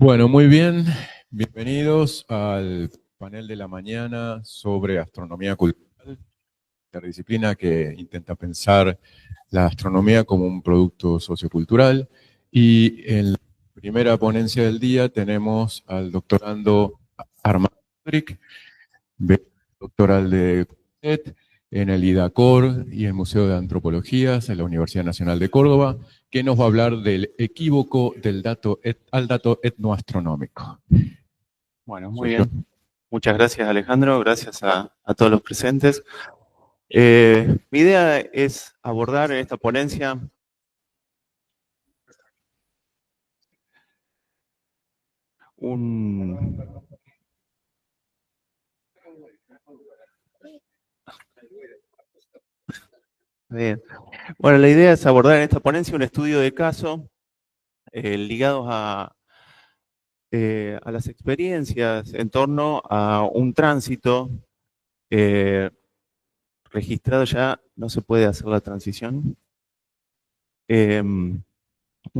Bueno, muy bien. Bienvenidos al panel de la mañana sobre astronomía cultural, la disciplina que intenta pensar la astronomía como un producto sociocultural. Y en la primera ponencia del día tenemos al doctorando Armando Rodríguez, doctoral de CONICET, en el IDACOR y el Museo de Antropologías en la Universidad Nacional de Córdoba, que nos va a hablar del equívoco del al dato etnoastronómico. Bueno, muy Soy yo. bien. Muchas gracias, Alejandro. Gracias a todos los presentes. Mi idea es abordar en esta ponencia un... Bien. Bueno, la idea es abordar en esta ponencia un estudio de caso ligados a las experiencias en torno a un tránsito registrado ya, no se puede hacer la transición. Un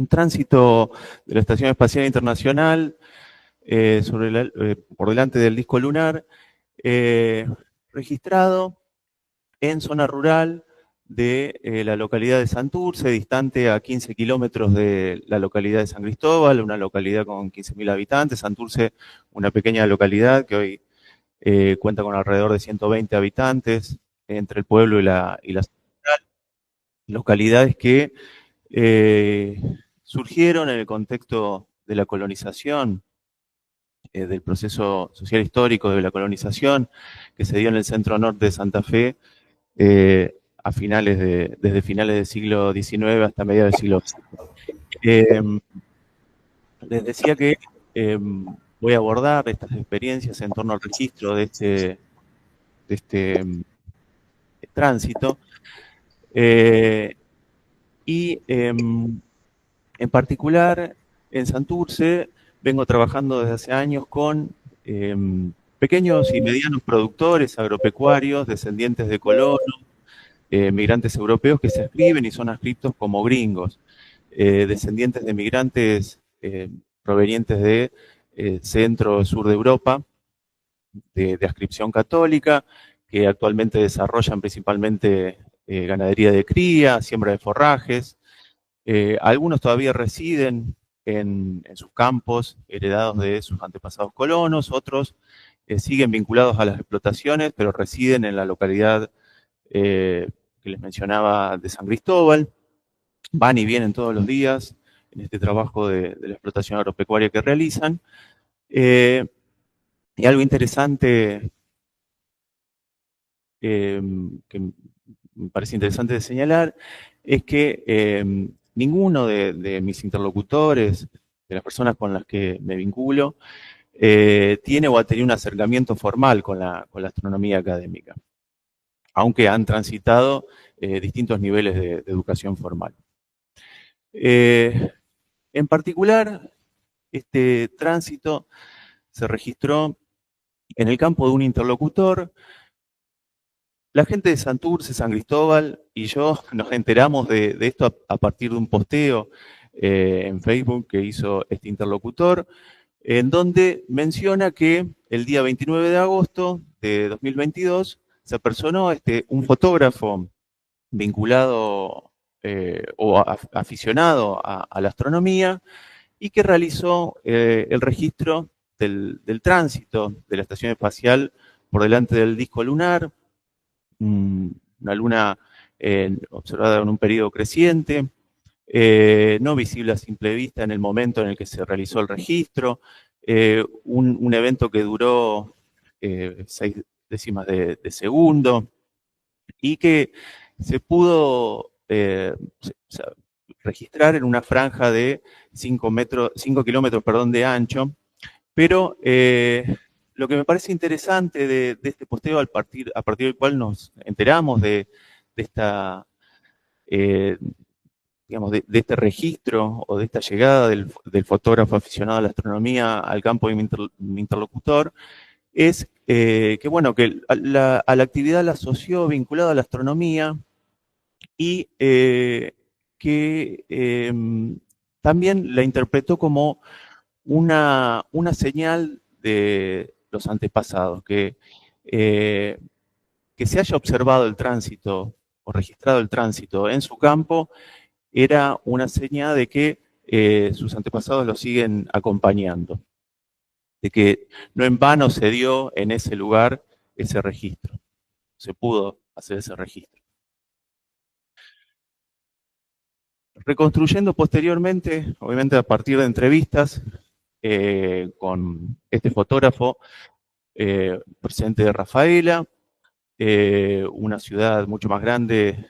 tránsito de la Estación Espacial Internacional por delante del disco lunar, registrado en zona rural de la localidad de Santurce, distante a 15 kilómetros de la localidad de San Cristóbal, una localidad con 15.000 habitantes. Santurce, una pequeña localidad que hoy cuenta con alrededor de 120 habitantes entre el pueblo y la ciudad. Localidades que surgieron en el contexto de la colonización, del proceso social histórico de la colonización que se dio en el centro norte de Santa Fe desde finales del siglo XIX hasta mediados del siglo XX. Les decía que voy a abordar estas experiencias en torno al registro de este tránsito y en particular en Santurce vengo trabajando desde hace años con pequeños y medianos productores agropecuarios, descendientes de colonos, migrantes europeos que se ascriben y son adscritos como gringos, descendientes de migrantes provenientes de centro sur de Europa, de adscripción católica, que actualmente desarrollan principalmente ganadería de cría, siembra de forrajes. Algunos todavía residen en sus campos heredados de sus antepasados colonos, otros siguen vinculados a las explotaciones, pero residen en la localidad que les mencionaba de San Cristóbal. Van y vienen todos los días en este trabajo de la explotación agropecuaria que realizan. Y algo interesante que me parece interesante de señalar es que ninguno de mis interlocutores, de las personas con las que me vinculo, tiene o ha tenido un acercamiento formal con la astronomía académica, aunque han transitado distintos niveles de educación formal. En particular, este tránsito se registró en el campo de un interlocutor. La gente de Santurce, San Cristóbal y yo nos enteramos de esto a partir de un posteo en Facebook que hizo este interlocutor, en donde menciona que el día 29 de agosto de 2022 se apersonó un fotógrafo vinculado o aficionado a la astronomía y que realizó el registro del tránsito de la estación espacial por delante del disco lunar, una luna observada en un periodo creciente, no visible a simple vista en el momento en el que se realizó el registro, un evento que duró 6 décimas de segundo y que se pudo registrar en una franja de 5 kilómetros de ancho, pero lo que me parece interesante de este posteo, a partir del cual nos enteramos de esta, digamos, de este registro o de esta llegada del fotógrafo aficionado a la astronomía al campo de mi interlocutor, es que, bueno, que a la actividad la asoció vinculada a la astronomía y que también la interpretó como una señal de los antepasados, que se haya observado el tránsito o registrado el tránsito en su campo era una señal de que sus antepasados lo siguen acompañando, de que no en vano se dio en ese lugar ese registro, se pudo hacer ese registro. Reconstruyendo posteriormente, obviamente a partir de entrevistas con este fotógrafo, presidente de Rafaela, una ciudad mucho más grande,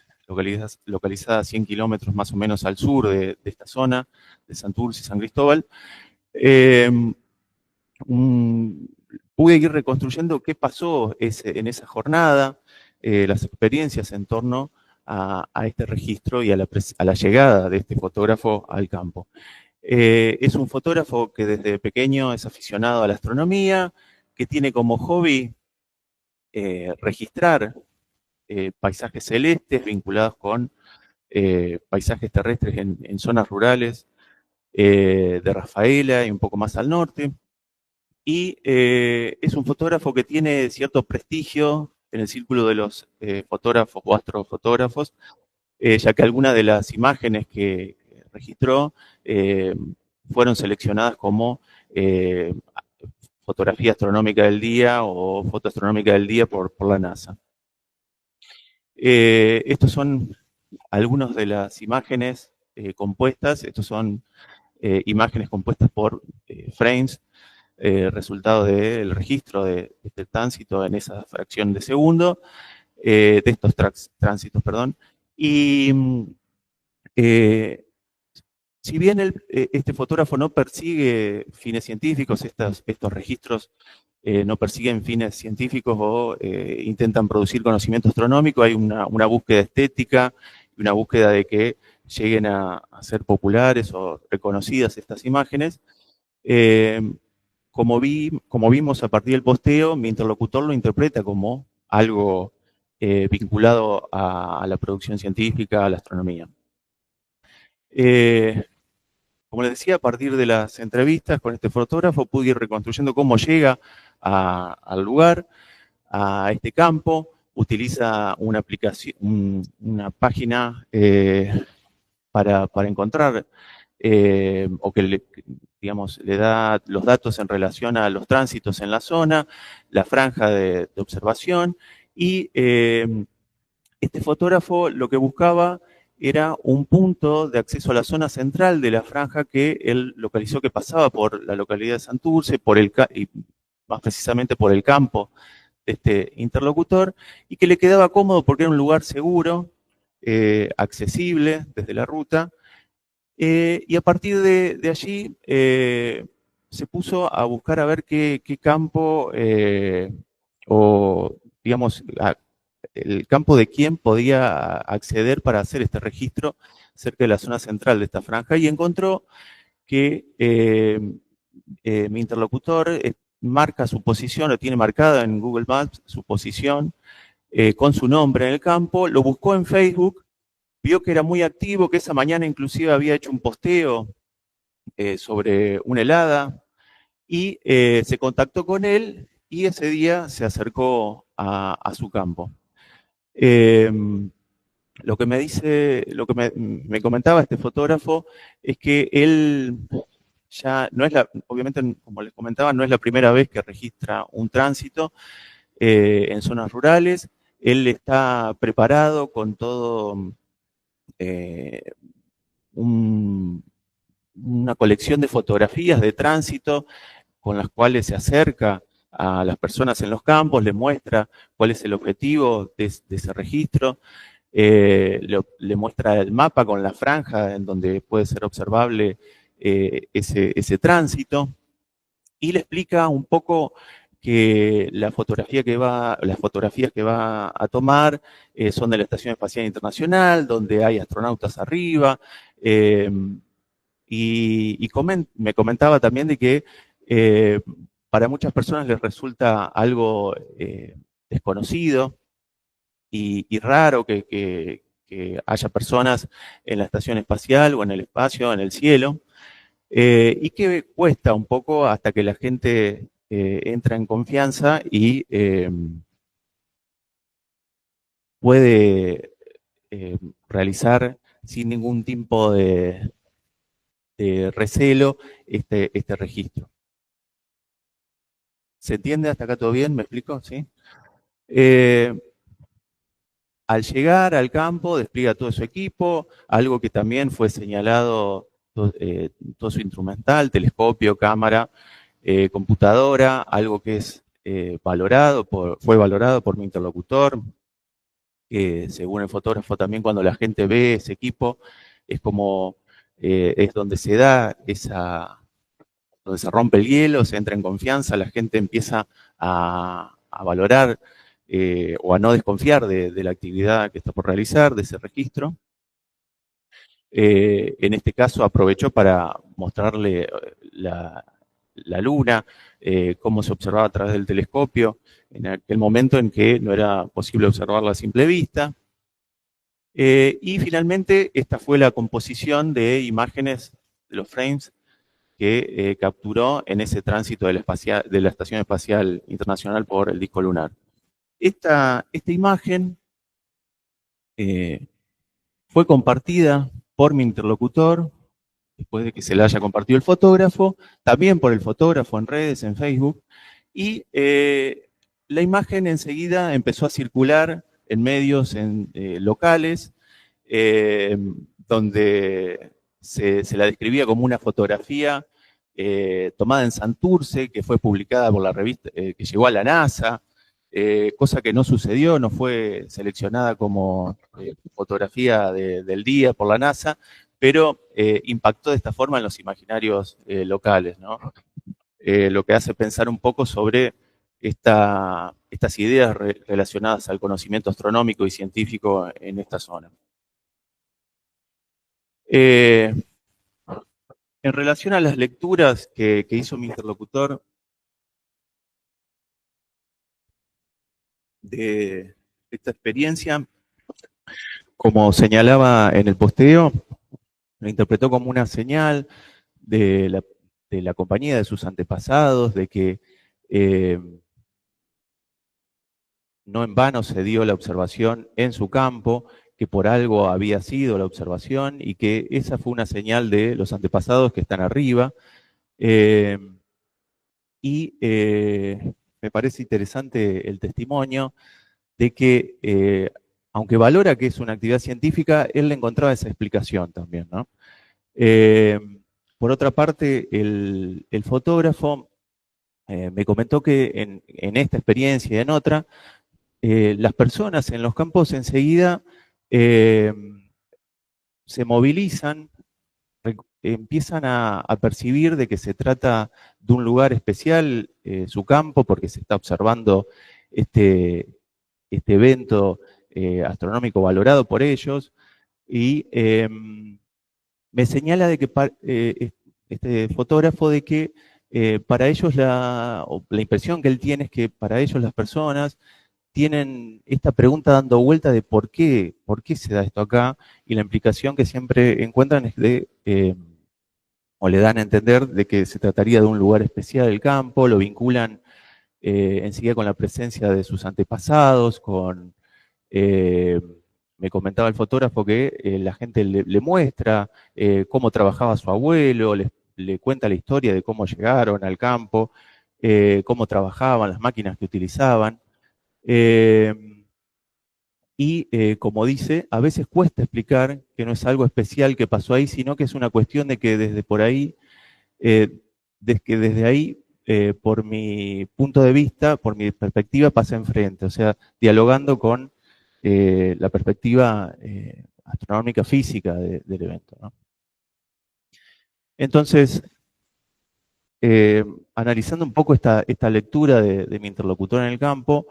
localizada a 100 kilómetros más o menos al sur de esta zona, de Santurce y San Cristóbal. Pude ir reconstruyendo qué pasó en esa jornada, las experiencias en torno a este registro y a la llegada de este fotógrafo al campo. Es un fotógrafo que desde pequeño es aficionado a la astronomía, que tiene como hobby registrar paisajes celestes vinculados con paisajes terrestres en zonas rurales de Rafaela y un poco más al norte. Y es un fotógrafo que tiene cierto prestigio en el círculo de los fotógrafos o astrofotógrafos, ya que algunas de las imágenes que registró fueron seleccionadas como fotografía astronómica del día o foto astronómica del día por la NASA. Estos son algunas de las imágenes compuestas. Estos son imágenes compuestas por frames, resultado del registro de este tránsito en esa fracción de segundo, de estos tránsitos, perdón. Y si bien este fotógrafo no persigue fines científicos, estos registros no persiguen fines científicos o intentan producir conocimiento astronómico, hay una búsqueda estética y una búsqueda de que lleguen a ser populares o reconocidas estas imágenes. Como vimos a partir del posteo, mi interlocutor lo interpreta como algo vinculado a la producción científica, a la astronomía. Como les decía, a partir de las entrevistas con este fotógrafo pude ir reconstruyendo cómo llega al lugar, a este campo. Utiliza una aplicación, una página para encontrar o que digamos, le da los datos en relación a los tránsitos en la zona, la franja de observación, y este fotógrafo lo que buscaba era un punto de acceso a la zona central de la franja que él localizó que pasaba por la localidad de Santurce, y más precisamente por el campo de este interlocutor, y que le quedaba cómodo porque era un lugar seguro, accesible desde la ruta, y a partir de allí se puso a buscar a ver qué campo, o digamos, el campo de quién podía acceder para hacer este registro cerca de la zona central de esta franja, y encontró que mi interlocutor marca su posición, o tiene marcada en Google Maps su posición con su nombre en el campo, lo buscó en Facebook, vio que era muy activo, que esa mañana inclusive había hecho un posteo sobre una helada, y se contactó con él, y ese día se acercó a su campo. Lo que me comentaba este fotógrafo es que él ya no es obviamente, como les comentaba, no es la primera vez que registra un tránsito en zonas rurales. Él está preparado con todo una colección de fotografías de tránsito con las cuales se acerca a las personas en los campos, les muestra cuál es el objetivo de ese registro, le muestra el mapa con la franja en donde puede ser observable ese tránsito, y le explica un poco que las fotografías que va a tomar son de la Estación Espacial Internacional, donde hay astronautas arriba, y me comentaba también de que para muchas personas les resulta algo desconocido y raro que haya personas en la estación espacial o en el espacio, en el cielo. y que cuesta un poco hasta que la gente entra en confianza y puede realizar sin ningún tipo de recelo este registro. ¿Se entiende hasta acá todo bien? ¿Me explico? ¿Sí? Al llegar al campo, despliega todo su equipo, algo que también fue señalado, todo su instrumental, telescopio, cámara, computadora, algo que es fue valorado por mi interlocutor, que según el fotógrafo también cuando la gente ve ese equipo, es como, es donde se da donde se rompe el hielo, se entra en confianza, la gente empieza a valorar o a no desconfiar de la actividad que está por realizar, de ese registro. En este caso aprovechó para mostrarle la luna, cómo se observaba a través del telescopio, en aquel momento en que no era posible observarla a simple vista. Y finalmente esta fue la composición de imágenes de los frames que capturó en ese tránsito de la Estación Espacial Internacional por el disco lunar. Esta imagen fue compartida por mi interlocutor, después de que se la haya compartido el fotógrafo, también por el fotógrafo en redes, en Facebook, y la imagen enseguida empezó a circular en medios locales, donde se la describía como una fotografía tomada en Santurce, que fue publicada por la revista, que llegó a la NASA, cosa que no sucedió, no fue seleccionada como fotografía del día por la NASA, pero impactó de esta forma en los imaginarios locales, ¿no? Lo que hace pensar un poco sobre estas ideas relacionadas al conocimiento astronómico y científico en esta zona. En relación a las lecturas que hizo mi interlocutor de esta experiencia, como señalaba en el posteo, lo interpretó como una señal de la compañía de sus antepasados, de que no en vano se dio la observación en su campo, que por algo había sido la observación y que esa fue una señal de los antepasados que están arriba. Me parece interesante el testimonio de que, aunque valora que es una actividad científica, él le encontraba esa explicación también, ¿no? Por otra parte, el fotógrafo me comentó que en esta experiencia y en otra, las personas en los campos enseguida se movilizan, empiezan a percibir de que se trata de un lugar especial, su campo, porque se está observando este evento astronómico valorado por ellos, y me señala de que este fotógrafo de que para ellos la impresión que él tiene es que para ellos las personas tienen esta pregunta dando vuelta de por qué se da esto acá, y la implicación que siempre encuentran es o le dan a entender de que se trataría de un lugar especial del campo, lo vinculan enseguida con la presencia de sus antepasados, me comentaba el fotógrafo que la gente le muestra cómo trabajaba su abuelo, le cuenta la historia de cómo llegaron al campo, cómo trabajaban, las máquinas que utilizaban. Como dice, a veces cuesta explicar que no es algo especial que pasó ahí, sino que es una cuestión de que desde por ahí, desde ahí, por mi punto de vista, por mi perspectiva, pasa enfrente, o sea, dialogando con la perspectiva astronómica física del evento, ¿no? Entonces, analizando un poco esta lectura de mi interlocutor en el campo,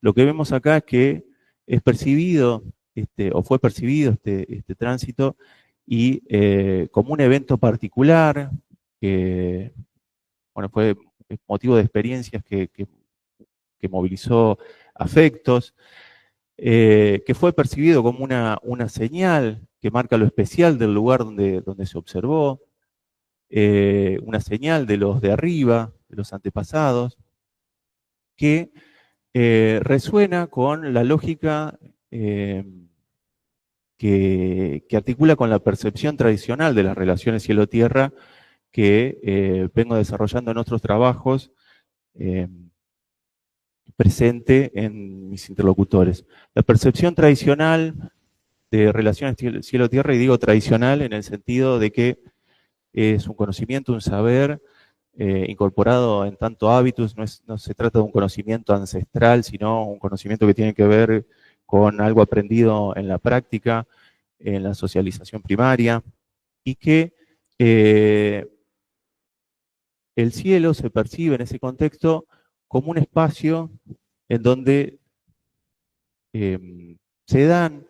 lo que vemos acá es que es percibido, o fue percibido este tránsito y como un evento particular que, bueno, fue motivo de experiencias que movilizó afectos, que fue percibido como una señal que marca lo especial del lugar donde se observó, una señal de los de arriba, de los antepasados, que resuena con la lógica que articula con la percepción tradicional de las relaciones cielo-tierra que vengo desarrollando en otros trabajos presente en mis interlocutores. La percepción tradicional de relaciones cielo-tierra, y digo tradicional en el sentido de que es un conocimiento, un saber incorporado en tanto hábitos, no se trata de un conocimiento ancestral, sino un conocimiento que tiene que ver con algo aprendido en la práctica, en la socialización primaria, y que el cielo se percibe en ese contexto como un espacio en donde se dan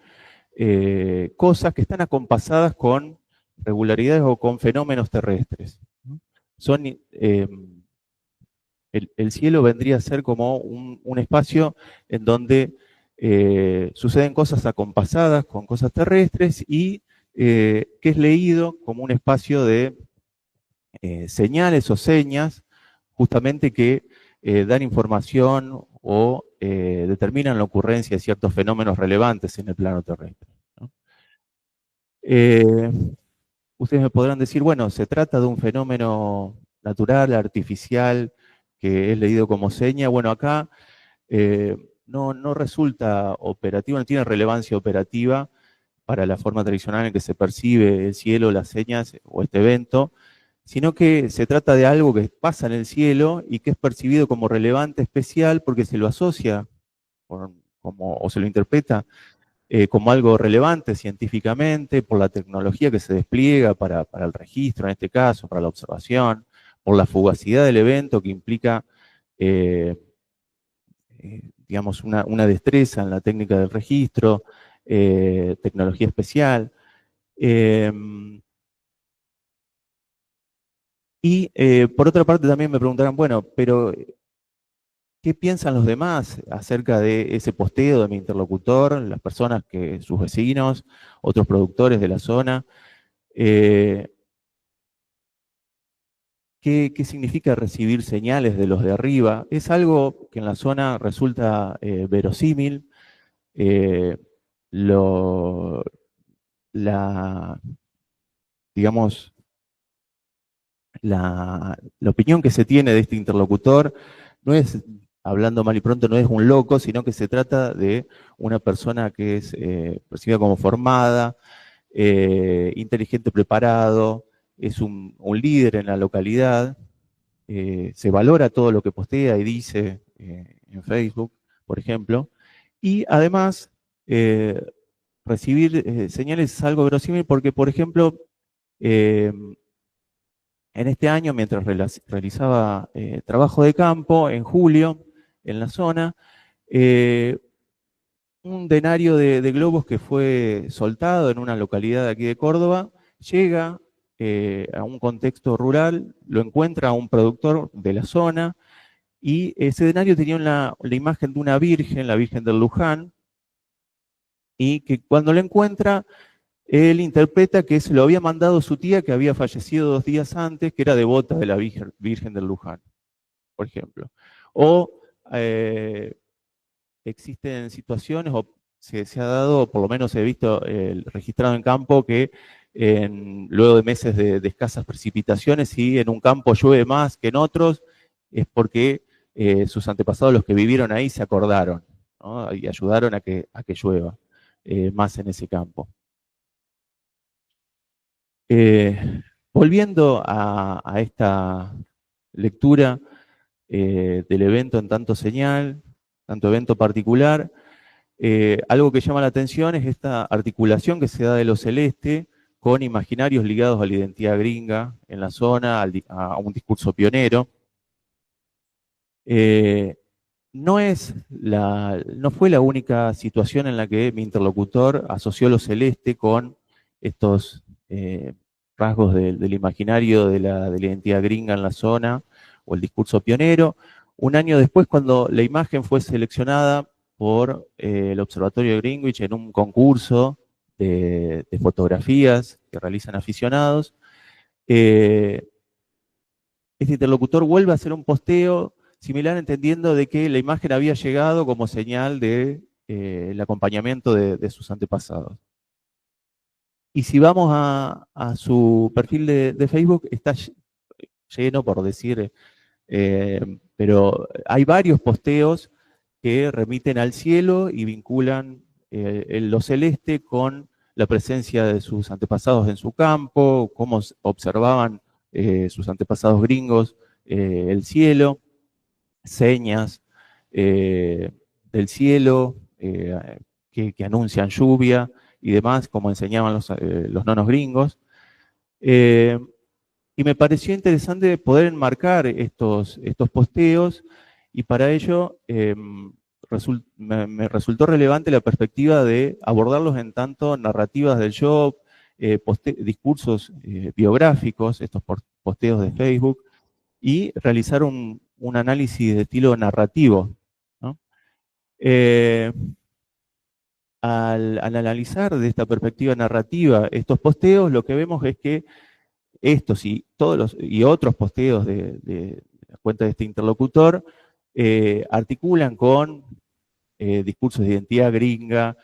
cosas que están acompasadas con regularidades o con fenómenos terrestres. Son, el cielo vendría a ser como un espacio en donde suceden cosas acompasadas con cosas terrestres y que es leído como un espacio de señales o señas justamente que dan información o determinan la ocurrencia de ciertos fenómenos relevantes en el plano terrestre, ¿no? Ustedes me podrán decir, bueno, se trata de un fenómeno natural, artificial, que es leído como seña. Bueno, acá no resulta operativo, no tiene relevancia operativa para la forma tradicional en que se percibe el cielo, las señas o este evento, sino que se trata de algo que pasa en el cielo y que es percibido como relevante, especial, porque se lo asocia o se lo interpreta como algo relevante científicamente, por la tecnología que se despliega para el registro, en este caso, para la observación, por la fugacidad del evento que implica, digamos, una destreza en la técnica del registro, tecnología especial. Y por otra parte también me preguntarán, bueno, pero ¿qué piensan los demás acerca de ese posteo de mi interlocutor, las personas sus vecinos, otros productores de la zona? ¿Qué significa recibir señales de los de arriba? Es algo que en la zona resulta verosímil. Digamos, la opinión que se tiene de este interlocutor no es, hablando mal y pronto, no es un loco, sino que se trata de una persona que es percibida como formada, inteligente, preparado, es un líder en la localidad, se valora todo lo que postea y dice en Facebook, por ejemplo, y además recibir señales es algo verosímil porque, por ejemplo, en este año, mientras realizaba trabajo de campo, en julio, en la zona, un denario de globos que fue soltado en una localidad de aquí de Córdoba, llega a un contexto rural, lo encuentra un productor de la zona, y ese denario tenía la imagen de una virgen, la Virgen del Luján, y que cuando lo encuentra, él interpreta que se lo había mandado su tía que había fallecido 2 días antes, que era devota de la Virgen del Luján, por ejemplo. O existen situaciones, o se ha dado, por lo menos he visto registrado en campo, que luego de meses de escasas precipitaciones, si en un campo llueve más que en otros, es porque sus antepasados, los que vivieron ahí, se acordaron, ¿no? Y ayudaron a que llueva más en ese campo. Volviendo a esta lectura del evento en tanto señal, tanto evento particular, algo que llama la atención es esta articulación que se da de lo celeste con imaginarios ligados a la identidad gringa en la zona, a un discurso pionero. No fue la única situación en la que mi interlocutor asoció lo celeste con estos rasgos del imaginario de la identidad gringa en la zona o el discurso pionero. Un año después, cuando la imagen fue seleccionada por el Observatorio de Greenwich en un concurso de fotografías que realizan aficionados, este interlocutor vuelve a hacer un posteo similar entendiendo de que la imagen había llegado como señal de el acompañamiento de sus antepasados. Y si vamos a su perfil de Facebook, está lleno, por decir, pero hay varios posteos que remiten al cielo y vinculan lo celeste con la presencia de sus antepasados en su campo, cómo observaban sus antepasados gringos el cielo, señas del cielo que anuncian lluvia y demás, como enseñaban los nonos gringos. Eh, y me pareció interesante poder enmarcar estos posteos y para ello me resultó relevante la perspectiva de abordarlos en tanto narrativas del show, discursos biográficos, estos posteos de Facebook, y realizar un análisis de estilo narrativo, ¿no? Al analizar de esta perspectiva narrativa estos posteos, lo que vemos es que estos y todos y otros posteos de la cuenta de este interlocutor articulan con discursos de identidad gringa,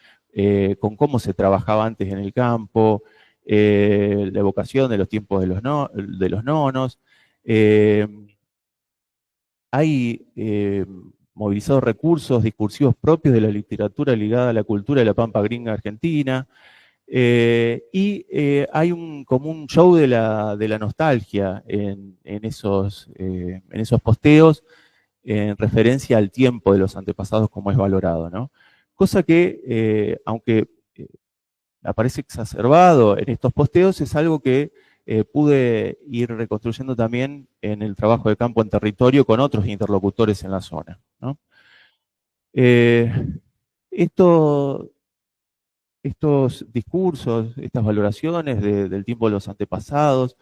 con cómo se trabajaba antes en el campo, la evocación de los tiempos de los nonos. Eh, hay movilizados recursos discursivos propios de la literatura ligada a la cultura de la pampa gringa argentina. Hay como un show de la nostalgia en esos posteos en referencia al tiempo de los antepasados como es valorado, ¿no? Cosa que, aunque aparece exacerbado en estos posteos, es algo que pude ir reconstruyendo también en el trabajo de campo en territorio con otros interlocutores en la zona, ¿no? Eh, esto, estos discursos, estas valoraciones del tiempo de los antepasados,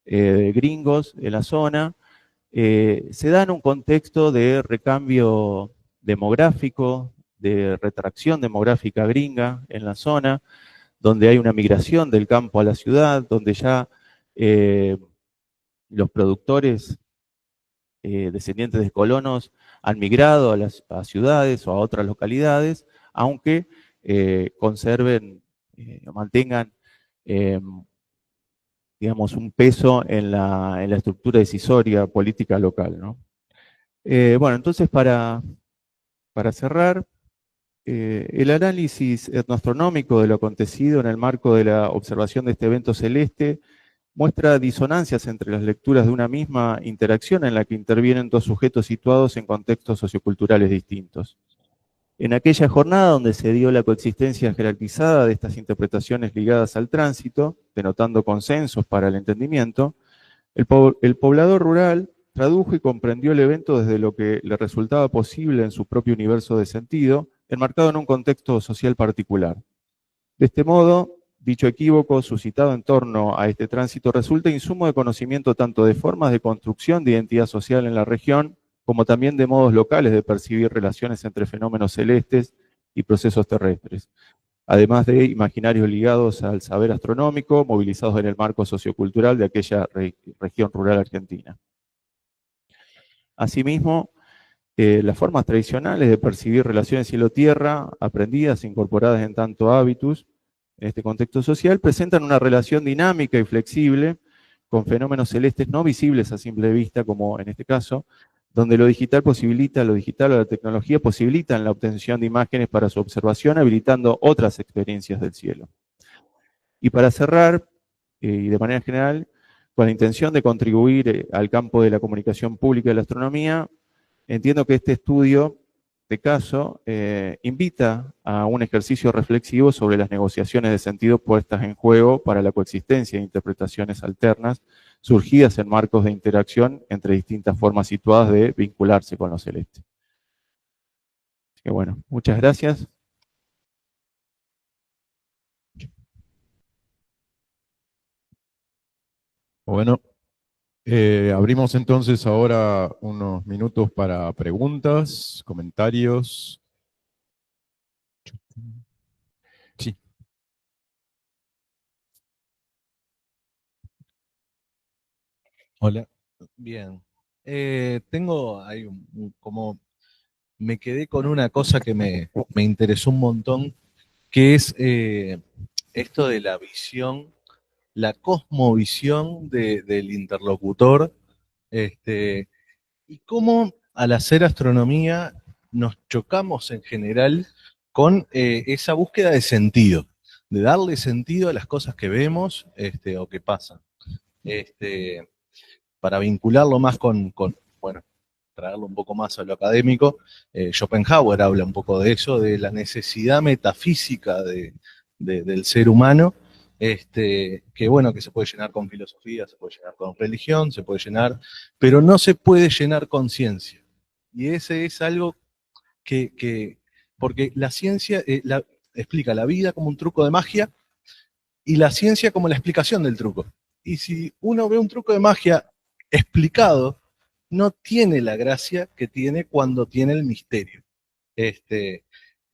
gringos en la zona, se da en un contexto de recambio demográfico, de retracción demográfica gringa en la zona, donde hay una migración del campo a la ciudad, donde ya los productores descendientes de colonos han migrado a ciudades o a otras localidades, aunque conserven o mantengan, digamos, un peso en la estructura decisoria política local, ¿no? Bueno, entonces para cerrar, el análisis etnoastronómico de lo acontecido en el marco de la observación de este evento celeste muestra disonancias entre las lecturas de una misma interacción en la que intervienen dos sujetos situados en contextos socioculturales distintos. En aquella jornada donde se dio la coexistencia jerarquizada de estas interpretaciones ligadas al tránsito, denotando consensos para el entendimiento, el poblador rural tradujo y comprendió el evento desde lo que le resultaba posible en su propio universo de sentido, enmarcado en un contexto social particular. De este modo, dicho equívoco suscitado en torno a este tránsito resulta insumo de conocimiento tanto de formas de construcción de identidad social en la región, como también de modos locales de percibir relaciones entre fenómenos celestes y procesos terrestres, además de imaginarios ligados al saber astronómico, movilizados en el marco sociocultural de aquella región rural argentina. Asimismo, las formas tradicionales de percibir relaciones cielo-tierra, aprendidas e incorporadas en tanto hábitus, en este contexto social, presentan una relación dinámica y flexible con fenómenos celestes no visibles a simple vista, como en este caso, donde lo digital o la tecnología posibilitan la obtención de imágenes para su observación, habilitando otras experiencias del cielo. Y para cerrar, y de manera general, con la intención de contribuir al campo de la comunicación pública de la astronomía, entiendo que este estudio de caso invita a un ejercicio reflexivo sobre las negociaciones de sentido puestas en juego para la coexistencia de interpretaciones alternas surgidas en marcos de interacción entre distintas formas situadas de vincularse con lo celeste. Así que bueno, muchas gracias. Bueno, abrimos entonces ahora unos minutos para preguntas, comentarios. Sí. Hola. Bien. Tengo ahí como me quedé con una cosa que me interesó un montón, que es esto de la visión, la cosmovisión del interlocutor, este, y cómo al hacer astronomía nos chocamos en general con esa búsqueda de sentido, de darle sentido a las cosas que vemos o que pasan. Este, para vincularlo más bueno, traerlo un poco más a lo académico, Schopenhauer habla un poco de eso, de la necesidad metafísica del ser humano, que bueno, que se puede llenar con filosofía, se puede llenar con religión, se puede llenar, pero no se puede llenar con ciencia. Y ese es algo porque la ciencia explica la vida como un truco de magia y la ciencia como la explicación del truco. Y si uno ve un truco de magia explicado, no tiene la gracia que tiene cuando tiene el misterio.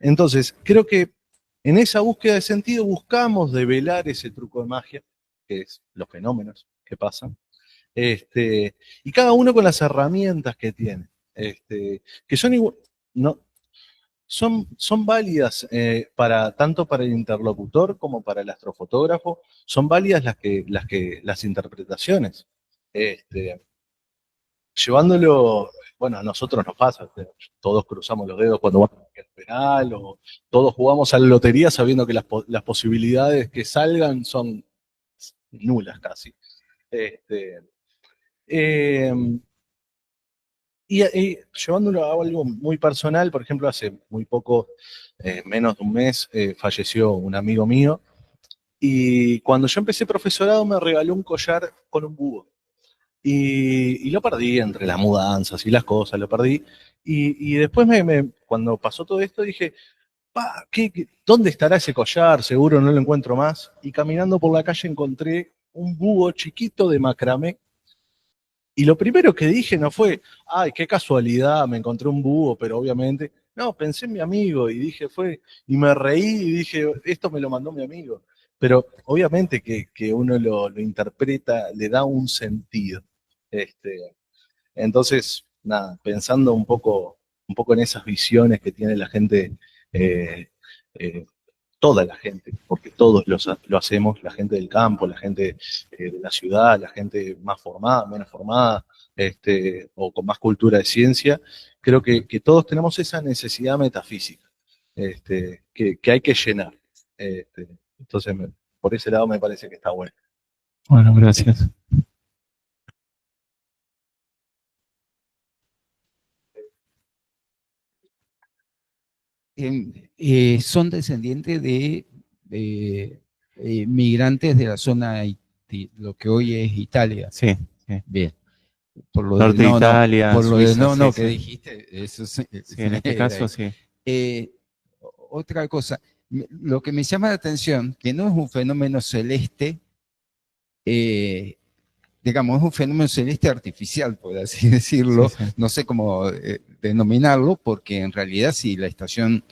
Entonces, creo que en esa búsqueda de sentido buscamos develar ese truco de magia, que es los fenómenos que pasan, y cada uno con las herramientas que tiene, que son igual, no, son válidas tanto para el interlocutor como para el astrofotógrafo, son válidas las interpretaciones. Este, Llevándolo, bueno, a nosotros nos pasa, todos cruzamos los dedos cuando vamos al penal, o todos jugamos a la lotería sabiendo que las posibilidades que salgan son nulas casi. Este, eh, y llevándolo a algo muy personal, por ejemplo, hace muy poco, menos de un mes, falleció un amigo mío, y cuando yo empecé profesorado me regaló un collar con un búho. Y lo perdí entre las mudanzas y las cosas, lo perdí. Y después cuando pasó todo esto dije, pa, ¿dónde estará ese collar? Seguro no lo encuentro más. Y caminando por la calle encontré un búho chiquito de macramé. Y lo primero que dije no fue, ay, qué casualidad, me encontré un búho, pero obviamente, no, pensé en mi amigo y dije, y me reí y dije, esto me lo mandó mi amigo. Pero obviamente que uno lo interpreta, le da un sentido. Este, entonces, nada, pensando un poco en esas visiones que tiene la gente, eh, eh, toda la gente, porque todos lo hacemos, la gente del campo, la gente de la ciudad, la gente más formada, menos formada, o con más cultura de ciencia, creo que todos tenemos esa necesidad metafísica, que hay que llenar. Entonces, por ese lado me parece que está bueno. Bueno, gracias. Son descendientes de migrantes de la zona, lo que hoy es Italia. Sí, sí. Bien. Por lo Norte de Italia, por lo Suiza, de sí, que sí. dijiste, eso Sí, en este caso sí. Otra cosa, lo que me llama la atención, que no es un fenómeno celeste, digamos, es un fenómeno celeste artificial, por así decirlo, Sí, sí. no sé cómo denominarlo, porque en realidad si la estación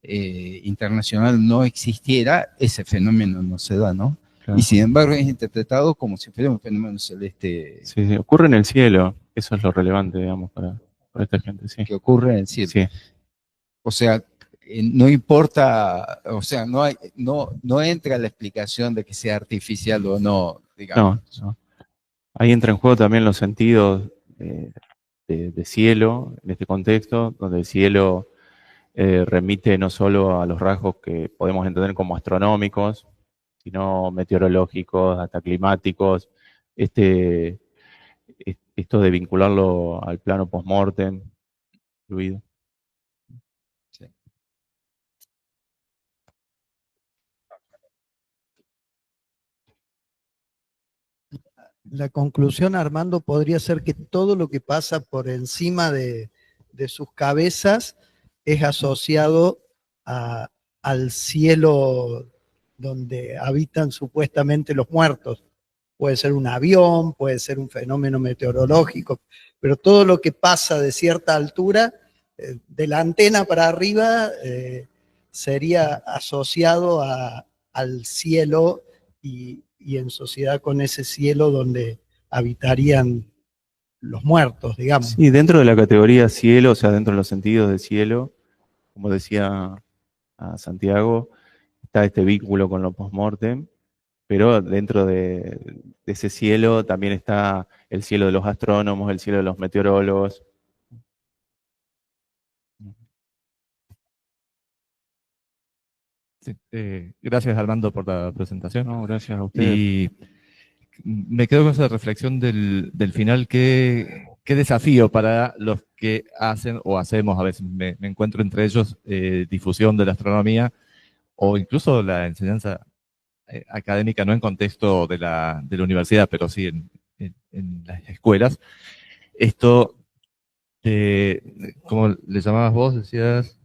internacional no existiera, ese fenómeno no se da, ¿no? Claro. Y sin embargo es interpretado como si fuera un fenómeno celeste. Sí, sí, ocurre en el cielo, eso es lo relevante, digamos, para esta gente, sí. Que ocurre en el cielo. Sí. O sea, no importa, o sea, no entra la explicación de que sea artificial o no, digamos. No. Ahí entra en juego también los sentidos de cielo, en este contexto, donde el cielo remite no solo a los rasgos que podemos entender como astronómicos, sino meteorológicos, hasta climáticos, esto de vincularlo al plano post-mortem, incluido. Sí. La conclusión, Armando, podría ser que todo lo que pasa por encima de sus cabezas es asociado al cielo donde habitan supuestamente los muertos. Puede ser un avión, puede ser un fenómeno meteorológico, pero todo lo que pasa de cierta altura, de la antena para arriba, sería asociado al cielo y en sociedad con ese cielo donde habitarían los muertos, digamos. Sí, dentro de la categoría cielo, o sea, dentro de los sentidos del cielo, como decía a Santiago, está este vínculo con lo postmortem, pero dentro de ese cielo también está el cielo de los astrónomos, el cielo de los meteorólogos. Sí, gracias Armando por la presentación. No, gracias a ustedes. Y me quedo con esa reflexión del final, qué desafío para los que hacen o hacemos, a veces me encuentro entre ellos, difusión de la astronomía o incluso la enseñanza académica, no en contexto de la universidad, pero sí en las escuelas. Esto, ¿cómo le llamabas vos? Decías,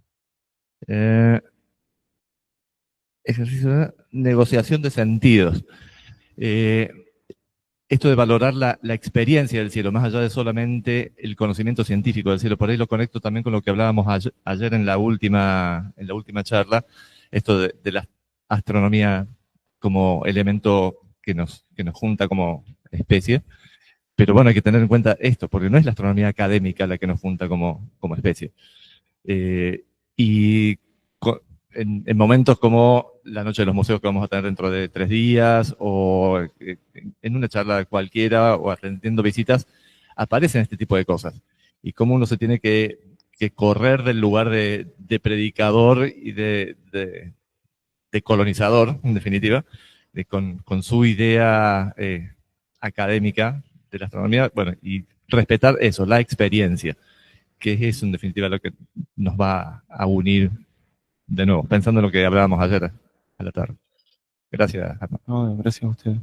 ejercicio de negociación de sentidos. Esto de valorar la experiencia del cielo, más allá de solamente el conocimiento científico del cielo. Por ahí lo conecto también con lo que hablábamos ayer en la última charla, esto de la astronomía como elemento que nos junta como especie. Pero bueno, hay que tener en cuenta esto, porque no es la astronomía académica la que nos junta como especie. Y en momentos como la noche de los museos que vamos a tener dentro de 3 días, o en una charla cualquiera, o atendiendo visitas, aparecen este tipo de cosas. Y cómo uno se tiene que correr del lugar de predicador y de colonizador, en definitiva, con su idea académica de la astronomía, bueno, y respetar eso, la experiencia, que es en definitiva lo que nos va a unir de nuevo, pensando en lo que hablábamos ayer a la tarde. Gracias, Armando. No, gracias a ustedes.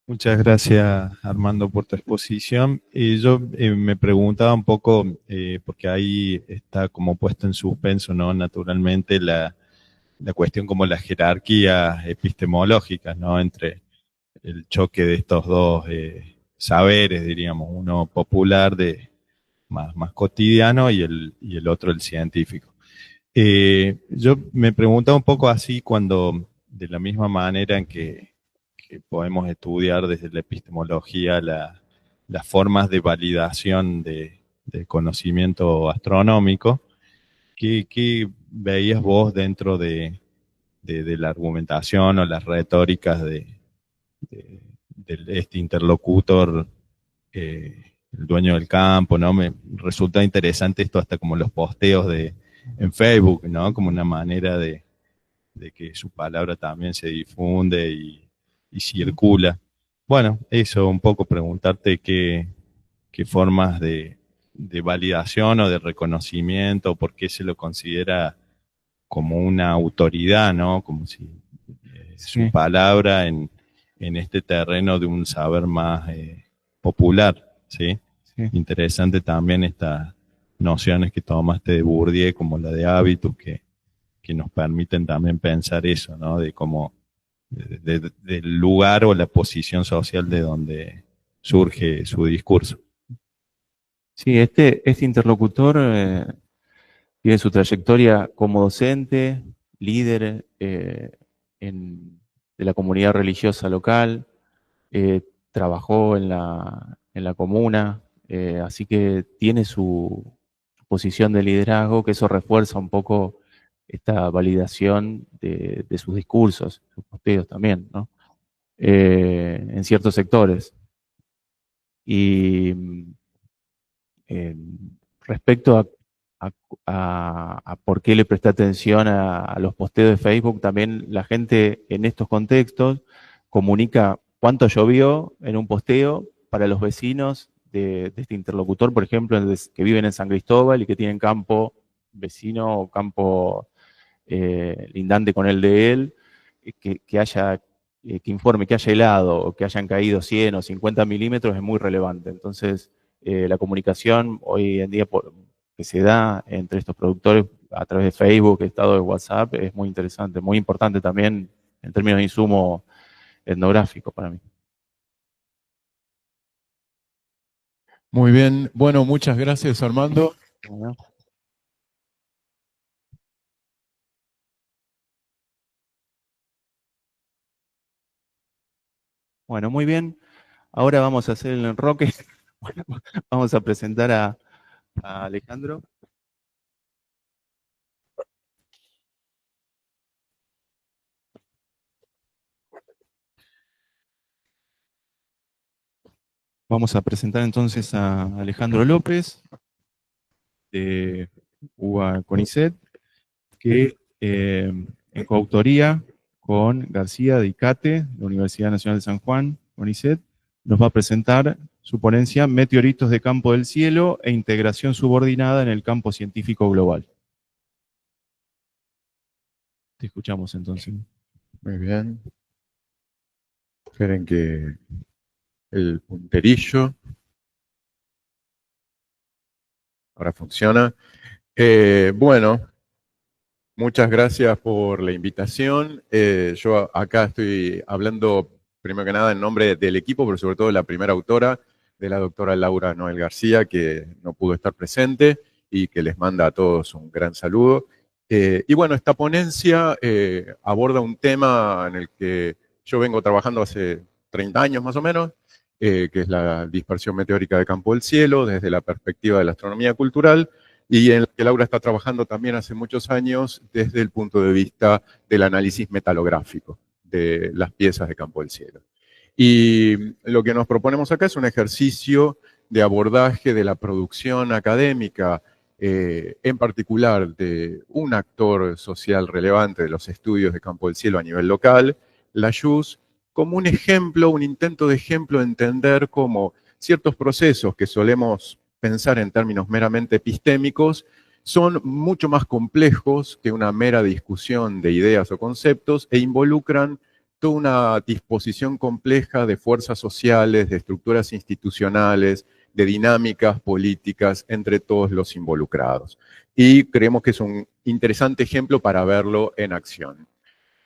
Muchas gracias, Armando, por tu exposición. Y yo me preguntaba un poco, porque ahí está como puesto en suspenso, ¿no? Naturalmente la cuestión como las jerarquías epistemológicas, ¿no? Entre el choque de estos dos saberes, diríamos, uno popular más cotidiano y el otro el científico. Yo me preguntaba un poco así cuando, de la misma manera en que podemos estudiar desde la epistemología las formas de validación de conocimiento astronómico, ¿qué veías vos dentro de la argumentación o las retóricas de este interlocutor, el dueño del campo, ¿no? Me resulta interesante esto hasta como los posteos en Facebook, ¿no? Como una manera de que su palabra también se difunde y circula. Bueno, eso, un poco preguntarte qué formas de validación o de reconocimiento, por qué se lo considera como una autoridad, ¿no? Como si su Sí. palabra en este terreno de un saber más popular, ¿sí? Sí. Interesante también estas nociones que tomaste de Bourdieu, como la de hábitus, que nos permiten también pensar eso, ¿no? De cómo, del lugar o la posición social de donde surge su discurso. Sí, este interlocutor tiene su trayectoria como docente, líder de la comunidad religiosa local, trabajó en la comuna, así que tiene su posición de liderazgo, que eso refuerza un poco esta validación de sus discursos, sus posteos también, ¿no? En ciertos sectores. Y eh, respecto a por qué le presté atención a los posteos de Facebook, también la gente en estos contextos comunica cuánto llovió en un posteo para los vecinos de este interlocutor, por ejemplo, que viven en San Cristóbal y que tienen campo vecino o campo lindante con el de él, que informe que haya helado o que hayan caído 100 o 50 milímetros es muy relevante. Entonces, la comunicación hoy en día que se da entre estos productores a través de Facebook, estado de WhatsApp, es muy interesante, muy importante también en términos de insumo etnográfico para mí. Muy bien. Bueno, muchas gracias, Armando. Bueno. Bueno, muy bien. Ahora vamos a hacer el enroque. Bueno, vamos a presentar a Alejandro. Vamos a presentar entonces a Alejandro López, de UBA CONICET, que en coautoría con García de Icate, la Universidad Nacional de San Juan, CONICET, nos va a presentar su ponencia Meteoritos de campo del cielo e integración subordinada en el campo científico global. Te escuchamos entonces. Muy bien. Esperen que el punterillo ahora funciona. Bueno, muchas gracias por la invitación. Yo acá estoy hablando primero que nada en nombre del equipo, pero sobre todo de la primera autora, de la doctora Laura Noel García, que no pudo estar presente y que les manda a todos un gran saludo. Y bueno, esta ponencia aborda un tema en el que yo vengo trabajando hace 30 años más o menos, que es la dispersión meteórica de campo del cielo, desde la perspectiva de la astronomía cultural, y en la que Laura está trabajando también hace muchos años desde el punto de vista del análisis metalográfico de las piezas de campo del cielo. Y lo que nos proponemos acá es un ejercicio de abordaje de la producción académica, en particular de un actor social relevante de los estudios de campo del cielo a nivel local, la JUS, como un ejemplo, un intento de ejemplo de entender cómo ciertos procesos que solemos pensar en términos meramente epistémicos son mucho más complejos que una mera discusión de ideas o conceptos e involucran toda una disposición compleja de fuerzas sociales, de estructuras institucionales, de dinámicas políticas entre todos los involucrados. Y creemos que es un interesante ejemplo para verlo en acción.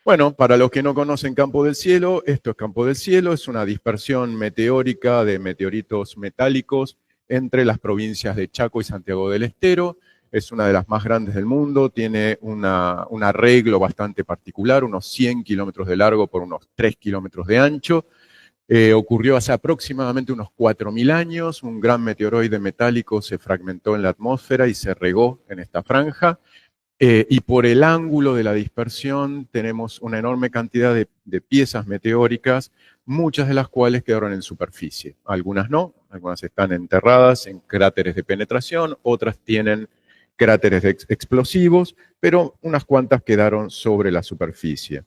Bueno, para los que no conocen Campo del Cielo, esto es Campo del Cielo, es una dispersión meteórica de meteoritos metálicos entre las provincias de Chaco y Santiago del Estero. Es una de las más grandes del mundo, tiene un arreglo bastante particular, unos 100 kilómetros de largo por unos 3 kilómetros de ancho. Ocurrió hace aproximadamente unos 4.000 años, un gran meteoroide metálico se fragmentó en la atmósfera y se regó en esta franja. Y por el ángulo de la dispersión tenemos una enorme cantidad de piezas meteóricas, muchas de las cuales quedaron en superficie. Algunas no, algunas están enterradas en cráteres de penetración, otras tienen cráteres explosivos, pero unas cuantas quedaron sobre la superficie.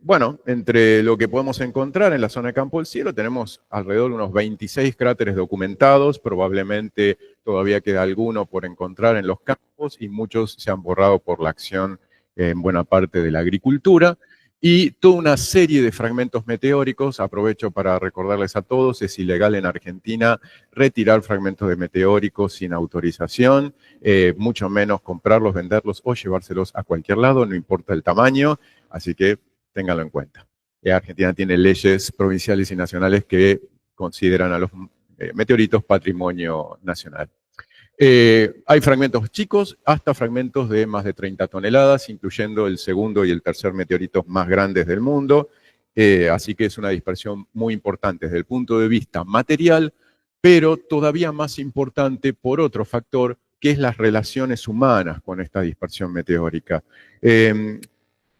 Bueno, entre lo que podemos encontrar en la zona de Campo del Cielo, tenemos alrededor de unos 26 cráteres documentados, probablemente todavía queda alguno por encontrar en los campos y muchos se han borrado por la acción en buena parte de la agricultura. Y toda una serie de fragmentos meteóricos, aprovecho para recordarles a todos, es ilegal en Argentina retirar fragmentos de meteóricos sin autorización, mucho menos comprarlos, venderlos o llevárselos a cualquier lado, no importa el tamaño, así que ténganlo en cuenta. Argentina tiene leyes provinciales y nacionales que consideran a los meteoritos patrimonio nacional. Hay fragmentos chicos hasta fragmentos de más de 30 toneladas, incluyendo el segundo y el tercer meteoritos más grandes del mundo. Así que es una dispersión muy importante desde el punto de vista material, pero todavía más importante por otro factor, que es las relaciones humanas con esta dispersión meteórica.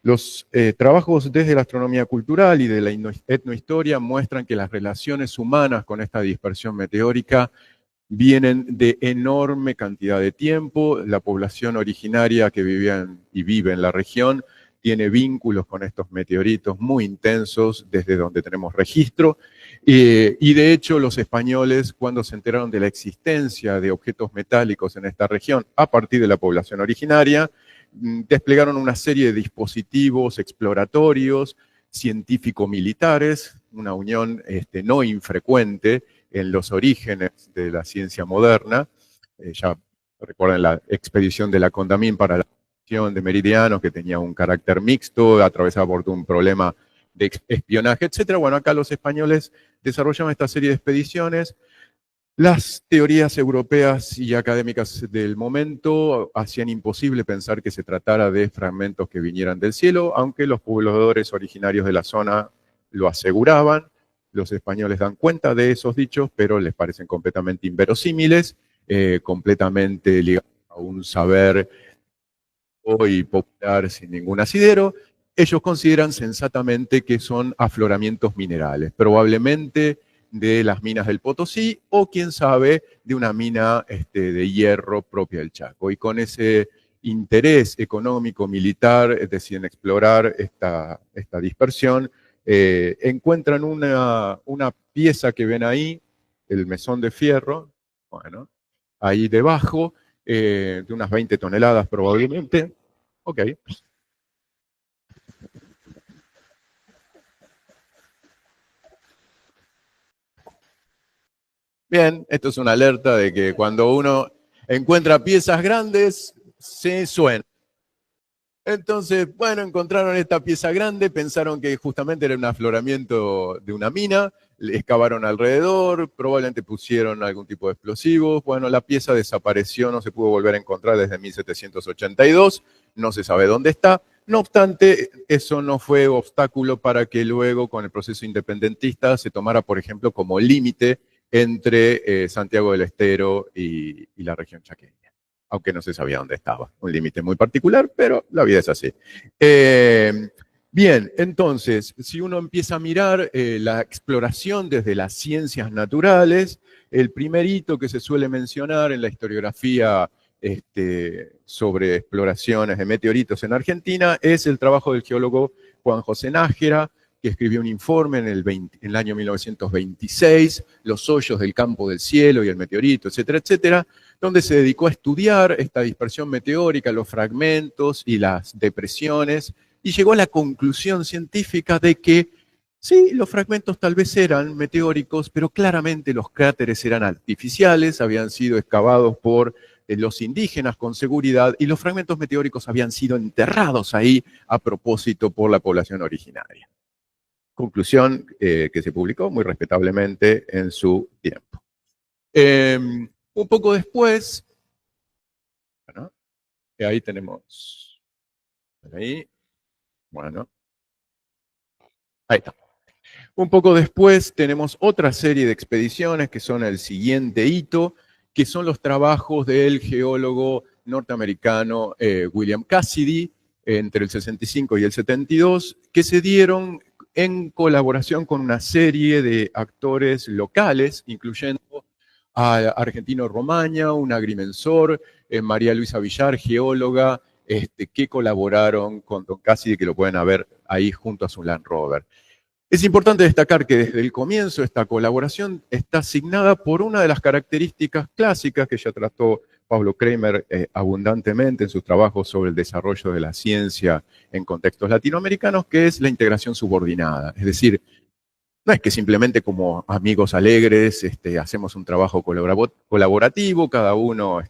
Los trabajos desde la astronomía cultural y de la etnohistoria muestran que las relaciones humanas con esta dispersión meteórica vienen de enorme cantidad de tiempo. La población originaria que vivía y vive en la región tiene vínculos con estos meteoritos muy intensos desde donde tenemos registro. Y de hecho los españoles, cuando se enteraron de la existencia de objetos metálicos en esta región a partir de la población originaria, desplegaron una serie de dispositivos exploratorios, científico-militares, una unión no infrecuente en los orígenes de la ciencia moderna. Ya recuerden la expedición de la Condamine para la observación de meridianos, que tenía un carácter mixto, atravesaba por un problema de espionaje, etc. Bueno, acá los españoles desarrollaron esta serie de expediciones. Las teorías europeas y académicas del momento hacían imposible pensar que se tratara de fragmentos que vinieran del cielo, aunque los pobladores originarios de la zona lo aseguraban. Los españoles dan cuenta de esos dichos, pero les parecen completamente inverosímiles, completamente ligados a un saber y popular sin ningún asidero. Ellos consideran sensatamente que son afloramientos minerales, probablemente de las minas del Potosí o, quién sabe, de una mina de hierro propia del Chaco. Y con ese interés económico, militar, deciden explorar esta dispersión. Encuentran una pieza que ven ahí, el mesón de fierro, bueno, ahí debajo, de unas 20 toneladas probablemente. Ok. Bien, esto es una alerta de que cuando uno encuentra piezas grandes, se suena. Entonces, bueno, encontraron esta pieza grande, pensaron que justamente era un afloramiento de una mina, le excavaron alrededor, probablemente pusieron algún tipo de explosivos. Bueno, la pieza desapareció, no se pudo volver a encontrar desde 1782, no se sabe dónde está. No obstante, eso no fue obstáculo para que luego, con el proceso independentista, se tomara, por ejemplo, como límite entre Santiago del Estero y la región chaqueña, aunque no se sabía dónde estaba. Un límite muy particular, pero la vida es así. Bien, entonces, si uno empieza a mirar la exploración desde las ciencias naturales, el primer hito que se suele mencionar en la historiografía sobre exploraciones de meteoritos en Argentina es el trabajo del geólogo Juan José Nájera, que escribió un informe en el año 1926, Los hoyos del campo del cielo y el meteorito, etcétera, etcétera, donde se dedicó a estudiar esta dispersión meteórica, los fragmentos y las depresiones, y llegó a la conclusión científica de que sí, los fragmentos tal vez eran meteóricos, pero claramente los cráteres eran artificiales, habían sido excavados por los indígenas con seguridad, y los fragmentos meteóricos habían sido enterrados ahí a propósito por la población originaria. Conclusión que se publicó muy respetablemente en su tiempo. Un poco después, bueno, ahí tenemos, ahí, bueno, ahí está. Un poco después tenemos otra serie de expediciones que son el siguiente hito, que son los trabajos del geólogo norteamericano William Cassidy entre el 65 y el 72, que se dieron en colaboración con una serie de actores locales, incluyendo a Argentino Romaña, un agrimensor, María Luisa Villar, geóloga, que colaboraron con Don Cassidy, que lo pueden ver ahí junto a su Land Rover. Es importante destacar que desde el comienzo esta colaboración está asignada por una de las características clásicas que ya trató Pablo Kramer abundantemente en sus trabajos sobre el desarrollo de la ciencia en contextos latinoamericanos, que es la integración subordinada. Es decir, no es que simplemente como amigos alegres hacemos un trabajo colaborativo, cada uno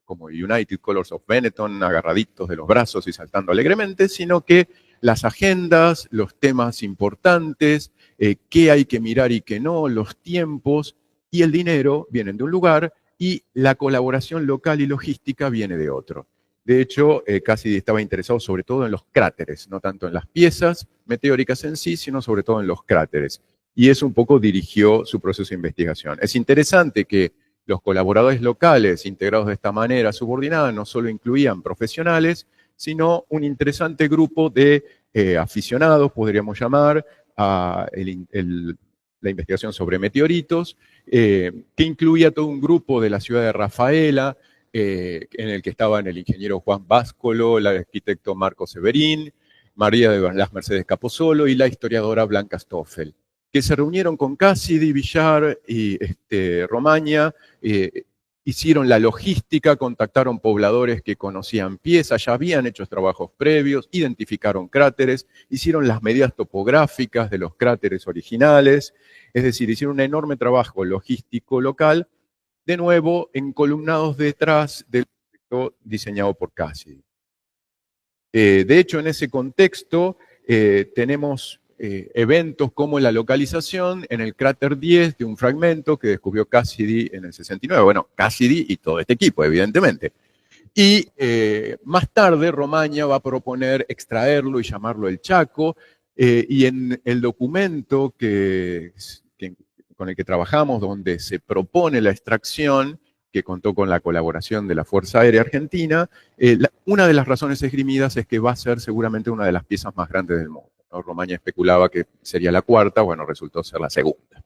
como United Colors of Benetton, agarraditos de los brazos y saltando alegremente, sino que las agendas, los temas importantes, qué hay que mirar y qué no, los tiempos y el dinero vienen de un lugar y la colaboración local y logística viene de otro. De hecho, Cassidy estaba interesado sobre todo en los cráteres, no tanto en las piezas meteóricas en sí, sino sobre todo en los cráteres. Y eso un poco dirigió su proceso de investigación. Es interesante que los colaboradores locales integrados de esta manera subordinada no solo incluían profesionales, sino un interesante grupo de aficionados, podríamos llamar, a la investigación sobre meteoritos, que incluía todo un grupo de la ciudad de Rafaela, en el que estaban el ingeniero Juan Báscolo, el arquitecto Marco Severín, María de las Mercedes Capozolo y la historiadora Blanca Stoffel, que se reunieron con Cassidy, Villar y Romaña, hicieron la logística, contactaron pobladores que conocían piezas, ya habían hecho trabajos previos, identificaron cráteres, hicieron las medidas topográficas de los cráteres originales, es decir, hicieron un enorme trabajo logístico local, de nuevo encolumnados detrás del proyecto diseñado por Cassidy. De hecho, en ese contexto tenemos eventos como la localización en el cráter 10 de un fragmento que descubrió Cassidy en el 69. Bueno, Cassidy y todo este equipo, evidentemente. Y más tarde Romaña va a proponer extraerlo y llamarlo el Chaco, y en el documento con el que trabajamos, donde se propone la extracción, que contó con la colaboración de la Fuerza Aérea Argentina, una de las razones esgrimidas es que va a ser seguramente una de las piezas más grandes del mundo, ¿no? Romaña especulaba que sería la cuarta, bueno, resultó ser la segunda.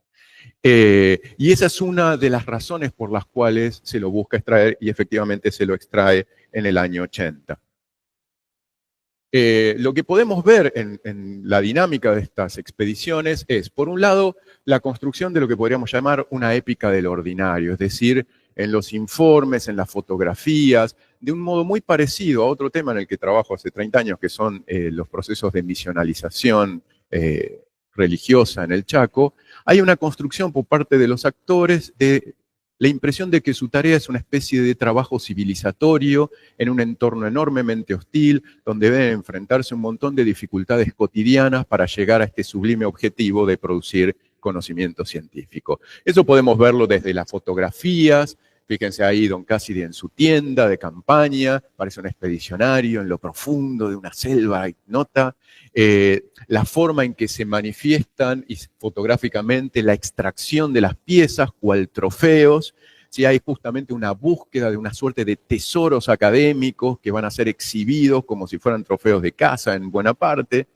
Y esa es una de las razones por las cuales se lo busca extraer, y efectivamente se lo extrae en el año 80. Lo que podemos ver en la dinámica de estas expediciones es, por un lado, la construcción de lo que podríamos llamar una épica del ordinario, es decir, en los informes, en las fotografías, de un modo muy parecido a otro tema en el que trabajo hace 30 años, que son los procesos de misionalización religiosa en el Chaco. Hay una construcción por parte de los actores de la impresión de que su tarea es una especie de trabajo civilizatorio en un entorno enormemente hostil, donde deben enfrentarse un montón de dificultades cotidianas para llegar a este sublime objetivo de producir conocimiento científico. Eso podemos verlo desde las fotografías. Fíjense ahí don Cassidy en su tienda de campaña, parece un expedicionario en lo profundo de una selva ignota. La forma en que se manifiestan y fotográficamente la extracción de las piezas, cual trofeos. Sí, hay justamente una búsqueda de una suerte de tesoros académicos que van a ser exhibidos como si fueran trofeos de caza en buena parte.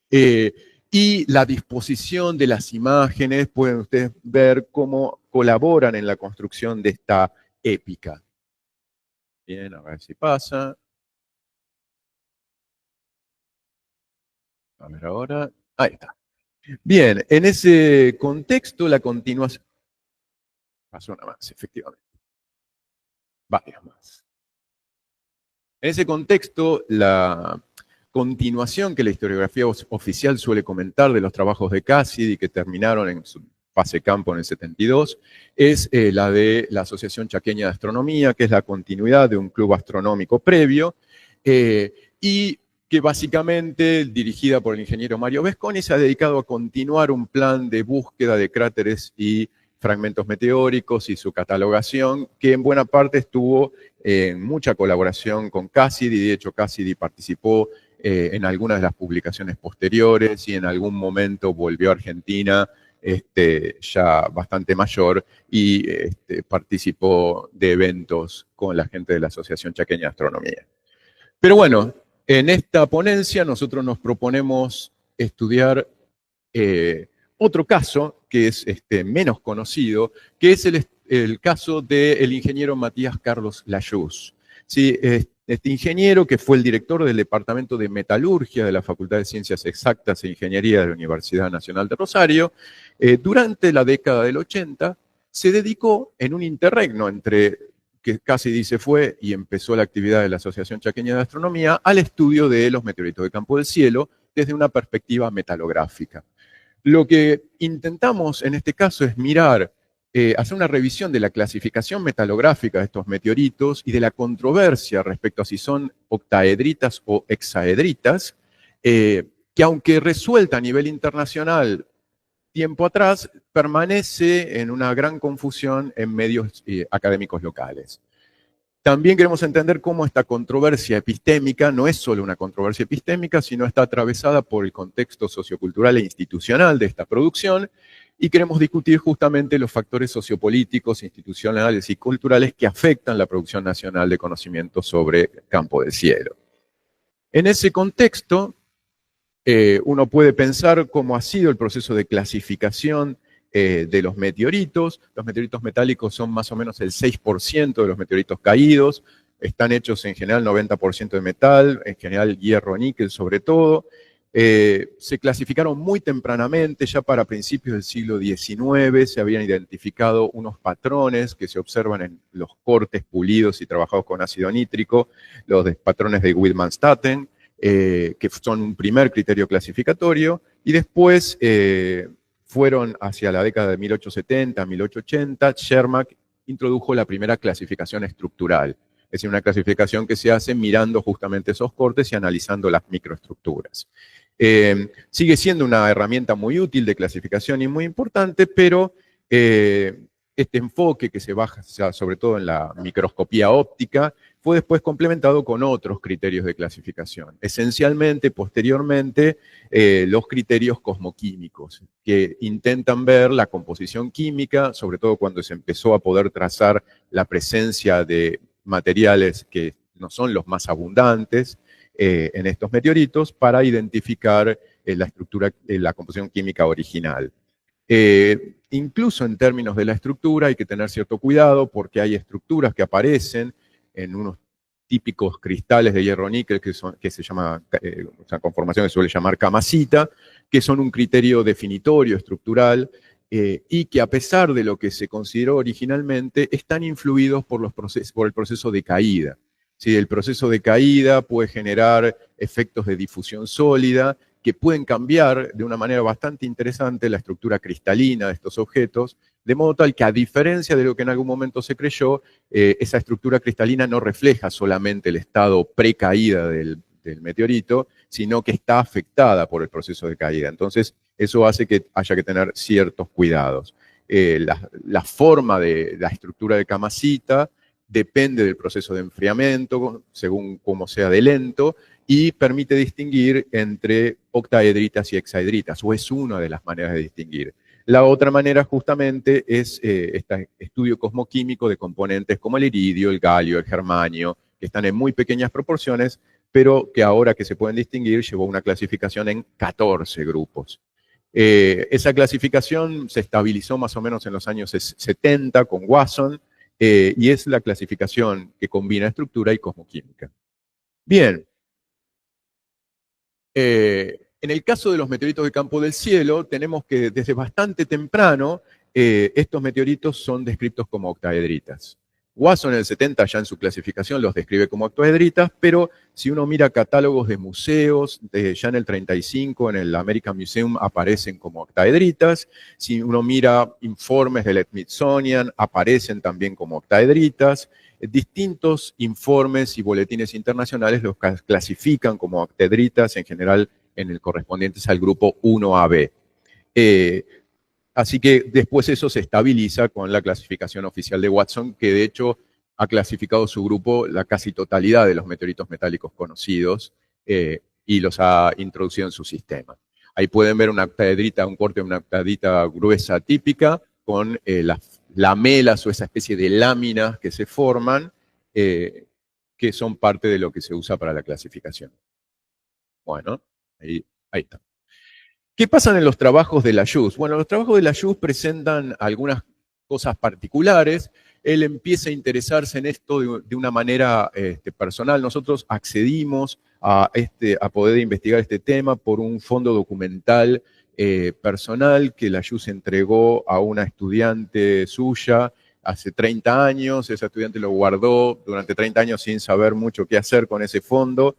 Y la disposición de las imágenes, pueden ustedes ver cómo colaboran en la construcción de esta épica. Bien, a ver si pasa. A ver ahora. Ahí está. Bien, en ese contexto, la continuación. Pasó una más, efectivamente. Varias más. En ese contexto, la continuación que la historiografía oficial suele comentar de los trabajos de Cassidy, que terminaron en su fase campo en el 72, es la de la Asociación Chaqueña de Astronomía, que es la continuidad de un club astronómico previo, y que básicamente, dirigida por el ingeniero Mario Vesconi, se ha dedicado a continuar un plan de búsqueda de cráteres y fragmentos meteóricos y su catalogación, que en buena parte estuvo en mucha colaboración con Cassidy. De hecho, Cassidy participó en algunas de las publicaciones posteriores y en algún momento volvió a Argentina ya bastante mayor y participó de eventos con la gente de la Asociación Chaqueña de Astronomía. Pero bueno, en esta ponencia nosotros nos proponemos estudiar otro caso que es menos conocido, que es el caso del ingeniero Matías Carlos Layuz. ¿Sí? Este ingeniero, que fue el director del Departamento de Metalurgia de la Facultad de Ciencias Exactas e Ingeniería de la Universidad Nacional de Rosario, durante la década del 80 se dedicó en un interregno entre que Cassidy se fue y empezó la actividad de la Asociación Chaqueña de Astronomía al estudio de los meteoritos de campo del cielo desde una perspectiva metalográfica. Lo que intentamos en este caso es mirar, hacer una revisión de la clasificación metalográfica de estos meteoritos y de la controversia respecto a si son octaedritas o hexaedritas, que aunque resuelta a nivel internacional tiempo atrás, permanece en una gran confusión en medios académicos locales. También queremos entender cómo esta controversia epistémica no es solo una controversia epistémica, sino está atravesada por el contexto sociocultural e institucional de esta producción, y queremos discutir justamente los factores sociopolíticos, institucionales y culturales que afectan la producción nacional de conocimiento sobre campo del cielo. En ese contexto, uno puede pensar cómo ha sido el proceso de clasificación de los meteoritos. Los meteoritos metálicos son más o menos el 6% de los meteoritos caídos. Están hechos en general 90% de metal, en general hierro, níquel sobre todo. Se clasificaron muy tempranamente, ya para principios del siglo XIX se habían identificado unos patrones que se observan en los cortes pulidos y trabajados con ácido nítrico, los patrones de Widmanstatten, que son un primer criterio clasificatorio, y después fueron hacia la década de 1870, 1880, Schermak introdujo la primera clasificación estructural, es decir, una clasificación que se hace mirando justamente esos cortes y analizando las microestructuras. Sigue siendo una herramienta muy útil de clasificación y muy importante, pero este enfoque que se basa sobre todo en la microscopía óptica fue después complementado con otros criterios de clasificación. Esencialmente, posteriormente, los criterios cosmoquímicos, que intentan ver la composición química, sobre todo cuando se empezó a poder trazar la presencia de materiales que no son los más abundantes en estos meteoritos, para identificar la estructura, la composición química original. Incluso en términos de la estructura hay que tener cierto cuidado porque hay estructuras que aparecen en unos típicos cristales de hierro-níquel que se llama, una conformación que se suele llamar camasita, que son un criterio definitorio estructural y que a pesar de lo que se consideró originalmente, están influidos por el proceso de caída. ¿Sí? El proceso de caída puede generar efectos de difusión sólida que pueden cambiar de una manera bastante interesante la estructura cristalina de estos objetos, de modo tal que, a diferencia de lo que en algún momento se creyó, esa estructura cristalina no refleja solamente el estado precaída del meteorito, sino que está afectada por el proceso de caída. Entonces, eso hace que haya que tener ciertos cuidados. La forma de la estructura de camasita depende del proceso de enfriamiento, según cómo sea de lento, y permite distinguir entre octaedritas y hexaedritas, o es una de las maneras de distinguir. La otra manera justamente es este estudio cosmoquímico de componentes como el iridio, el galio, el germanio, que están en muy pequeñas proporciones, pero que ahora que se pueden distinguir llevó una clasificación en 14 grupos. Esa clasificación se estabilizó más o menos en los años 70 con Wasson, y es la clasificación que combina estructura y cosmoquímica. Bien. En el caso de los meteoritos de campo del cielo, tenemos que desde bastante temprano estos meteoritos son descritos como octaedritas. Wasson en el 70 ya en su clasificación los describe como octaedritas, pero si uno mira catálogos de museos, ya en el 35 en el American Museum aparecen como octaedritas. Si uno mira informes del Smithsonian, aparecen también como octaedritas. Distintos informes y boletines internacionales los clasifican como octaedritas, en general correspondientes al grupo 1AB. Así que después eso se estabiliza con la clasificación oficial de Watson, que de hecho ha clasificado su grupo la casi totalidad de los meteoritos metálicos conocidos y los ha introducido en su sistema. Ahí pueden ver una octaedrita, un corte de una octaedrita gruesa típica con las lamelas o esa especie de láminas que se forman, que son parte de lo que se usa para la clasificación. Bueno, ahí está. ¿Qué pasa en los trabajos de Lajous? Bueno, los trabajos de Lajous presentan algunas cosas particulares. Él empieza a interesarse en esto de una manera personal. Nosotros accedimos a poder investigar este tema por un fondo documental personal que Lajous entregó a una estudiante suya hace 30 años. Esa estudiante lo guardó durante 30 años sin saber mucho qué hacer con ese fondo.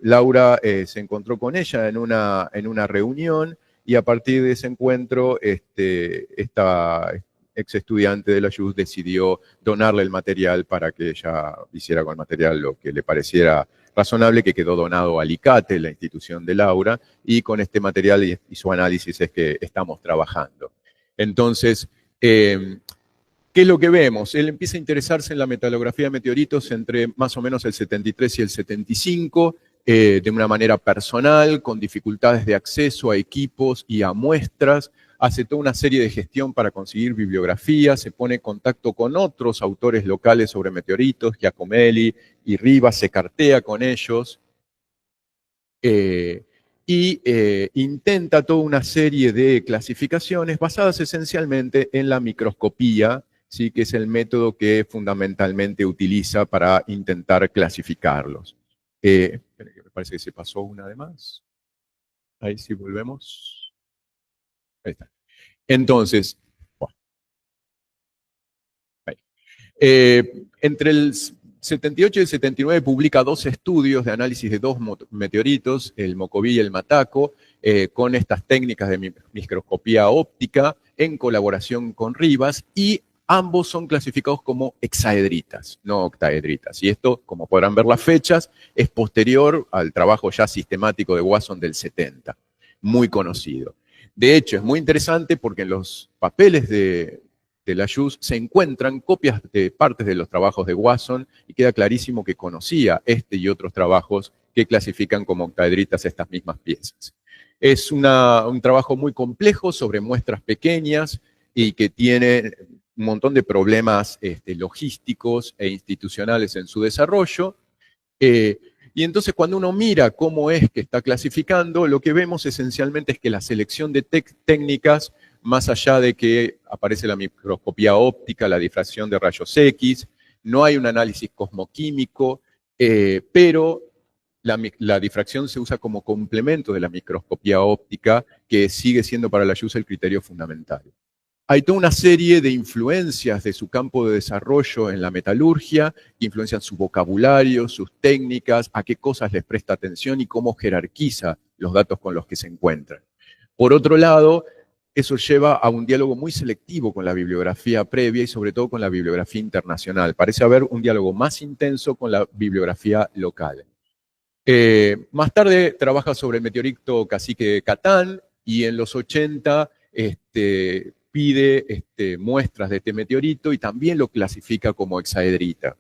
Laura se encontró con ella en una reunión y a partir de ese encuentro esta ex estudiante de Lajous decidió donarle el material para que ella hiciera con el material lo que le pareciera razonable, que quedó donado a Alicate, la institución de Laura, y con este material y su análisis es que estamos trabajando. Entonces, ¿qué es lo que vemos? Él empieza a interesarse en la metalografía de meteoritos entre más o menos el 73 y el 75, de una manera personal, con dificultades de acceso a equipos y a muestras. Hace toda una serie de gestión para conseguir bibliografía, se pone en contacto con otros autores locales sobre meteoritos, Giacomelli y Rivas, se cartea con ellos. Intenta toda una serie de clasificaciones basadas esencialmente en la microscopía, ¿sí? Que es el método que fundamentalmente utiliza para intentar clasificarlos. Esperen, que me parece que se pasó una de más. Ahí sí volvemos. Ahí está. Entonces, bueno. Entre el 78 y el 79 publica 2 estudios de análisis de 2 meteoritos, el Mocoví y el Mataco, con estas técnicas de microscopía óptica en colaboración con Rivas, y ambos son clasificados como hexaedritas, no octaedritas. Y esto, como podrán ver las fechas, es posterior al trabajo ya sistemático de Wasson del 70, muy conocido. De hecho, es muy interesante porque en los papeles de Layuz se encuentran copias de partes de los trabajos de Wasson y queda clarísimo que conocía este y otros trabajos que clasifican como octaedritas estas mismas piezas. Es un trabajo muy complejo sobre muestras pequeñas y que tiene un montón de problemas logísticos e institucionales en su desarrollo. Y entonces cuando uno mira cómo es que está clasificando, lo que vemos esencialmente es que la selección de técnicas, más allá de que aparece la microscopía óptica, la difracción de rayos X, no hay un análisis cosmoquímico, pero la difracción se usa como complemento de la microscopía óptica, que sigue siendo para Layuz el criterio fundamental. Hay toda una serie de influencias de su campo de desarrollo en la metalurgia, que influencian su vocabulario, sus técnicas, a qué cosas les presta atención y cómo jerarquiza los datos con los que se encuentran. Por otro lado, eso lleva a un diálogo muy selectivo con la bibliografía previa y sobre todo con la bibliografía internacional. Parece haber un diálogo más intenso con la bibliografía local. Más tarde trabaja sobre el meteorito Cacique Catán y en los 80 pide muestras de este meteorito y también lo clasifica como hexaedrita.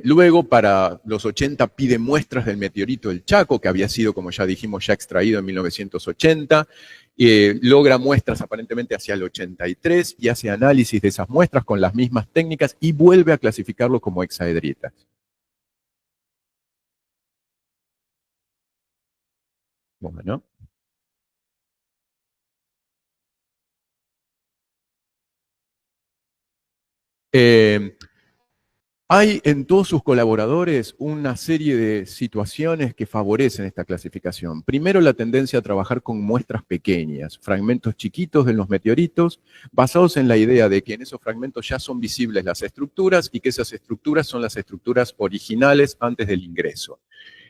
Luego, para los 80, pide muestras del meteorito del Chaco, que había sido, como ya dijimos, ya extraído en 1980. Logra muestras aparentemente hacia el 83 y hace análisis de esas muestras con las mismas técnicas y vuelve a clasificarlo como hexaedritas. Bueno. Hay en todos sus colaboradores una serie de situaciones que favorecen esta clasificación. Primero, la tendencia a trabajar con muestras pequeñas, fragmentos chiquitos de los meteoritos, basados en la idea de que en esos fragmentos ya son visibles las estructuras y que esas estructuras son las estructuras originales antes del ingreso.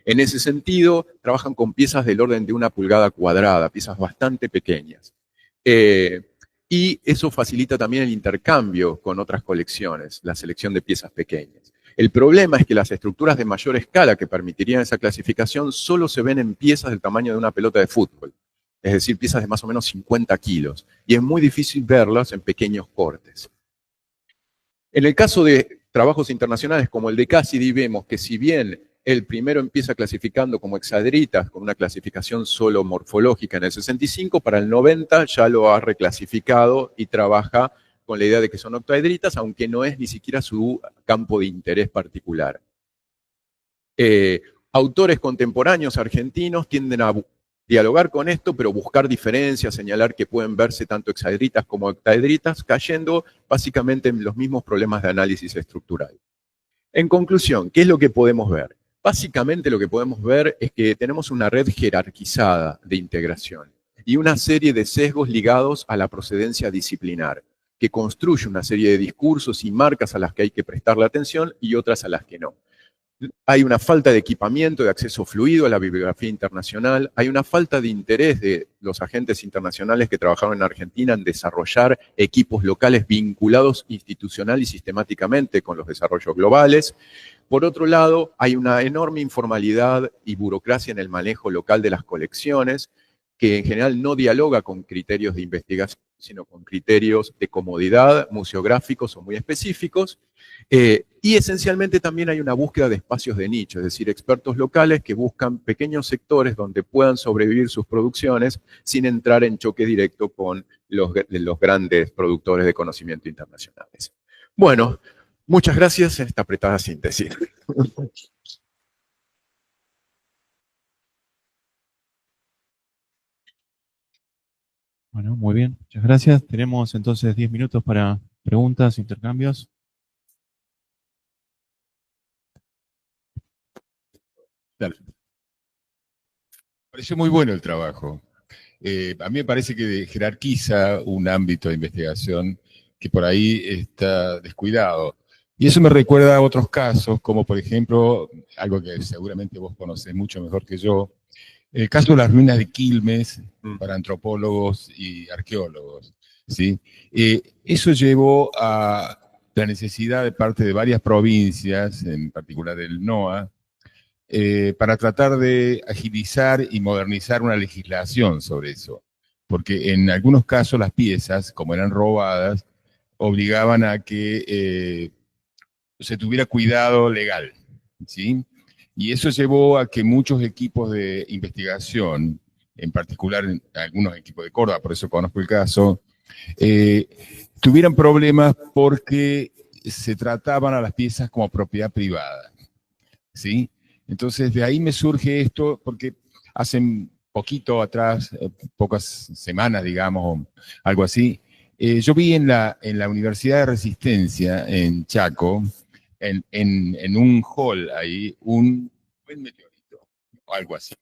En ese sentido, trabajan con piezas del orden de 1 pulgada cuadrada, piezas bastante pequeñas. Y eso facilita también el intercambio con otras colecciones, la selección de piezas pequeñas. El problema es que las estructuras de mayor escala que permitirían esa clasificación solo se ven en piezas del tamaño de una pelota de fútbol, es decir, piezas de más o menos 50 kilos, y es muy difícil verlas en pequeños cortes. En el caso de trabajos internacionales como el de Cassidy, vemos que si bien el primero empieza clasificando como hexaedritas, con una clasificación solo morfológica en el 65, para el 90 ya lo ha reclasificado y trabaja con la idea de que son octaedritas, aunque no es ni siquiera su campo de interés particular. Autores contemporáneos argentinos tienden a dialogar con esto, pero buscar diferencias, señalar que pueden verse tanto hexaedritas como octaedritas, cayendo básicamente en los mismos problemas de análisis estructural. En conclusión, ¿qué es lo que podemos ver? Básicamente lo que podemos ver es que tenemos una red jerarquizada de integración y una serie de sesgos ligados a la procedencia disciplinar, que construye una serie de discursos y marcas a las que hay que prestarle atención y otras a las que no. Hay una falta de equipamiento, de acceso fluido a la bibliografía internacional, hay una falta de interés de los agentes internacionales que trabajaron en Argentina en desarrollar equipos locales vinculados institucional y sistemáticamente con los desarrollos globales. Por otro lado, hay una enorme informalidad y burocracia en el manejo local de las colecciones, que en general no dialoga con criterios de investigación, sino con criterios de comodidad, museográficos o muy específicos. Y esencialmente también hay una búsqueda de espacios de nicho, es decir, expertos locales que buscan pequeños sectores donde puedan sobrevivir sus producciones sin entrar en choque directo con los grandes productores de conocimiento internacionales. Bueno, muchas gracias en esta apretada síntesis. Bueno, muy bien, muchas gracias. Tenemos entonces 10 minutos para preguntas, intercambios. Dale. Pareció muy bueno el trabajo. A mí me parece que jerarquiza un ámbito de investigación que por ahí está descuidado. Y eso me recuerda a otros casos, como por ejemplo, algo que seguramente vos conocés mucho mejor que yo, El caso de las ruinas de Quilmes, para antropólogos y arqueólogos, ¿sí? Eso llevó a la necesidad de parte de varias provincias, en particular del NOA, para tratar de agilizar y modernizar una legislación sobre eso. Porque en algunos casos las piezas, como eran robadas, obligaban a que se tuviera cuidado legal, ¿sí? Y eso llevó a que muchos equipos de investigación, en particular algunos equipos de Córdoba, por eso conozco el caso, tuvieran problemas porque se trataban a las piezas como propiedad privada, ¿sí? Entonces de ahí me surge esto, porque hace poquito atrás, pocas semanas, digamos, o algo así, yo vi en la Universidad de Resistencia, en Chaco, en un hall ahí, un meteorito, o algo así.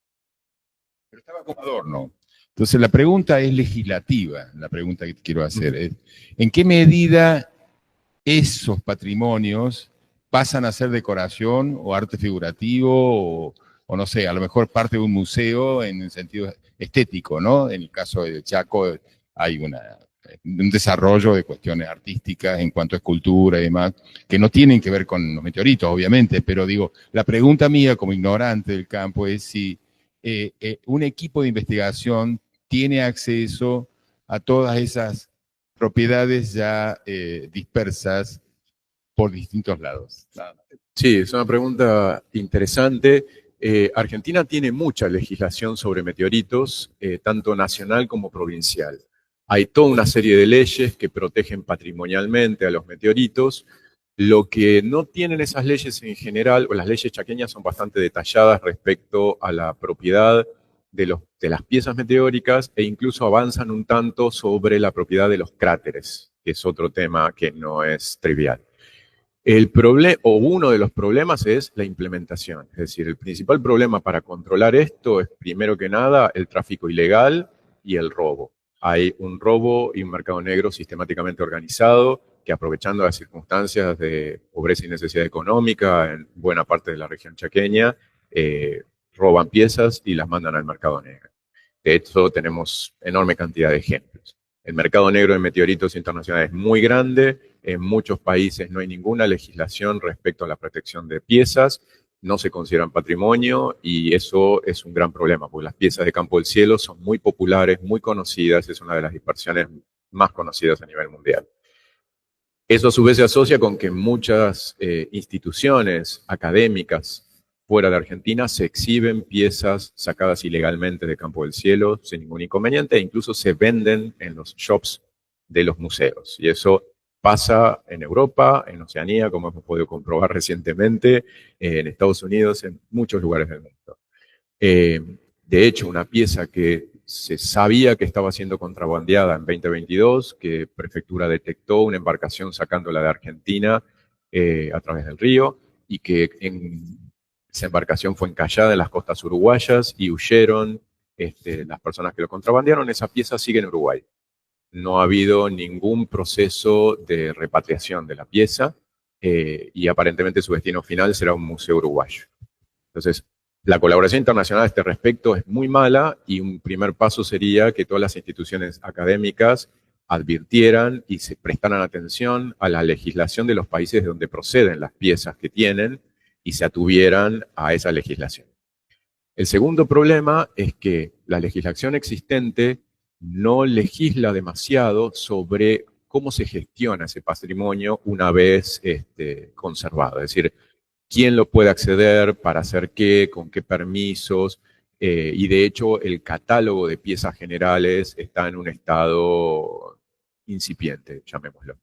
Pero estaba como adorno. Entonces la pregunta es legislativa, la pregunta que quiero hacer es, ¿en qué medida esos patrimonios pasan a ser decoración o arte figurativo o no sé, a lo mejor parte de un museo en el sentido estético, ¿no? En el caso de Chaco hay un desarrollo de cuestiones artísticas en cuanto a escultura y demás, que no tienen que ver con los meteoritos, obviamente, pero digo, la pregunta mía como ignorante del campo es si un equipo de investigación tiene acceso a todas esas propiedades ya dispersas por distintos lados. Sí, es una pregunta interesante. Argentina tiene mucha legislación sobre meteoritos, tanto nacional como provincial. Hay toda una serie de leyes que protegen patrimonialmente a los meteoritos. Lo que no tienen esas leyes en general, o las leyes chaqueñas son bastante detalladas respecto a la propiedad de las piezas meteóricas e incluso avanzan un tanto sobre la propiedad de los cráteres, que es otro tema que no es trivial. Uno de los problemas es la implementación. Es decir, el principal problema para controlar esto es, primero que nada, el tráfico ilegal y el robo. Hay un robo y un mercado negro sistemáticamente organizado que, aprovechando las circunstancias de pobreza y necesidad económica en buena parte de la región chaqueña, roban piezas y las mandan al mercado negro. De hecho, tenemos enorme cantidad de ejemplos. El mercado negro de meteoritos internacionales es muy grande. En muchos países no hay ninguna legislación respecto a la protección de piezas, no se consideran patrimonio y eso es un gran problema, porque las piezas de campo del cielo son muy populares, muy conocidas, es una de las dispersiones más conocidas a nivel mundial. Eso a su vez se asocia con que muchas instituciones académicas fuera de Argentina se exhiben piezas sacadas ilegalmente de campo del cielo sin ningún inconveniente e incluso se venden en los shops de los museos. Y eso pasa en Europa, en Oceanía, como hemos podido comprobar recientemente, en Estados Unidos, en muchos lugares del mundo. De hecho, una pieza que se sabía que estaba siendo contrabandeada en 2022, que Prefectura detectó una embarcación sacándola de Argentina a través del río y que esa embarcación fue encallada en las costas uruguayas y huyeron las personas que lo contrabandearon. Esa pieza sigue en Uruguay. No ha habido ningún proceso de repatriación de la pieza y aparentemente su destino final será un museo uruguayo. Entonces, la colaboración internacional a este respecto es muy mala y un primer paso sería que todas las instituciones académicas advirtieran y se prestaran atención a la legislación de los países de donde proceden las piezas que tienen y se atuvieran a esa legislación. El segundo problema es que la legislación existente no legisla demasiado sobre cómo se gestiona ese patrimonio una vez conservado. Es decir, quién lo puede acceder, para hacer qué, con qué permisos, y de hecho el catálogo de piezas generales está en un estado incipiente, llamémoslo.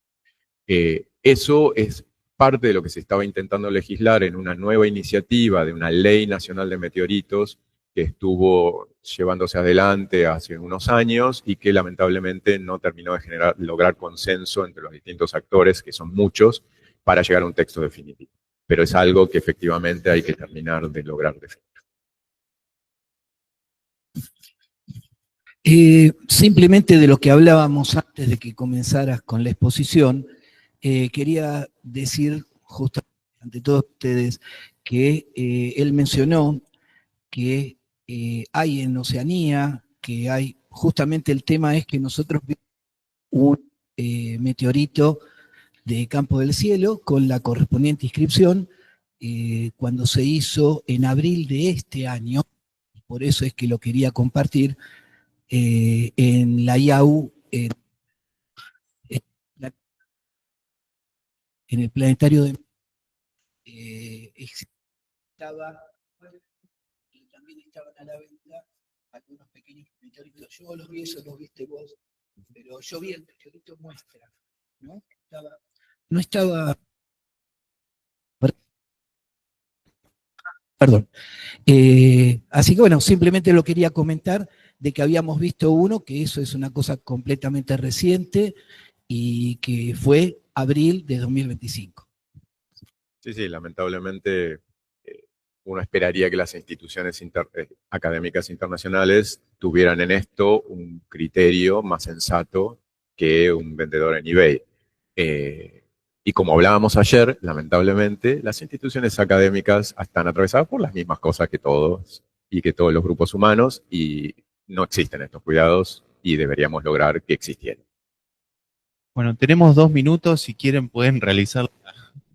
Eso es parte de lo que se estaba intentando legislar en una nueva iniciativa de una ley nacional de meteoritos que estuvo llevándose adelante hace unos años y que lamentablemente no terminó de lograr consenso entre los distintos actores, que son muchos, para llegar a un texto definitivo. Pero es algo que efectivamente hay que terminar de lograr definir. Simplemente de lo que hablábamos antes de que comenzaras con la exposición, quería decir justamente ante todos ustedes que él mencionó que hay en Oceanía, que hay, justamente el tema es que nosotros vimos un meteorito de Campo del Cielo con la correspondiente inscripción cuando se hizo en abril de este año, por eso es que lo quería compartir, en la IAU, en el planetario de estaba, y también estaban a la venta algunos pequeños meteoritos. Yo los vi, eso los viste vos, pero yo vi el meteorito muestra, ¿no? No estaba, perdón. Así que bueno, simplemente lo quería comentar de que habíamos visto uno, que eso es una cosa completamente reciente y que fue abril de 2025. Sí, lamentablemente uno esperaría que las instituciones académicas internacionales tuvieran en esto un criterio más sensato que un vendedor en eBay. Y como hablábamos ayer, lamentablemente, las instituciones académicas están atravesadas por las mismas cosas que todos y que todos los grupos humanos, y no existen estos cuidados y deberíamos lograr que existieran. Bueno, tenemos 2 minutos, si quieren pueden realizar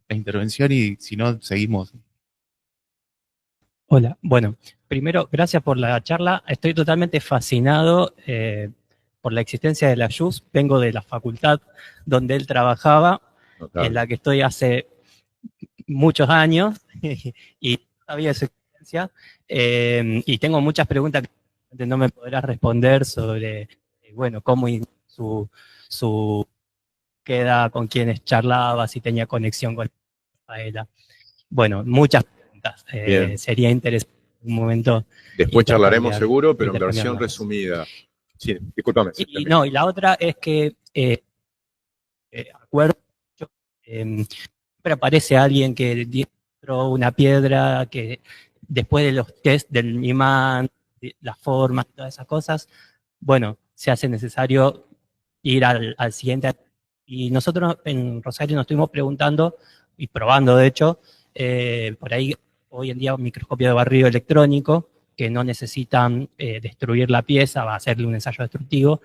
la intervención y si no, seguimos. Hola, bueno, primero, gracias por la charla. Estoy totalmente fascinado por la existencia de la JUS. Vengo de la facultad donde él trabajaba, Notable. En la que estoy hace muchos años y sabía su existencia. Y tengo muchas preguntas que no me podrás responder sobre, bueno, cómo su queda, con quienes charlaba, si tenía conexión con Rafaela. Bueno, muchas preguntas. Sería interesante en un momento. Después charlaremos seguro, pero en intercambiar versión más. resumida. Sí, discúlpame. Y la otra es que, acuerdo, siempre aparece alguien que dio una piedra, que después de los test del imán, las formas, todas esas cosas, bueno, se hace necesario ir al siguiente. Y nosotros en Rosario nos estuvimos preguntando y probando, de hecho, por ahí hoy en día un microscopio de barrido electrónico, que no necesitan destruir la pieza, va a hacerle un ensayo destructivo,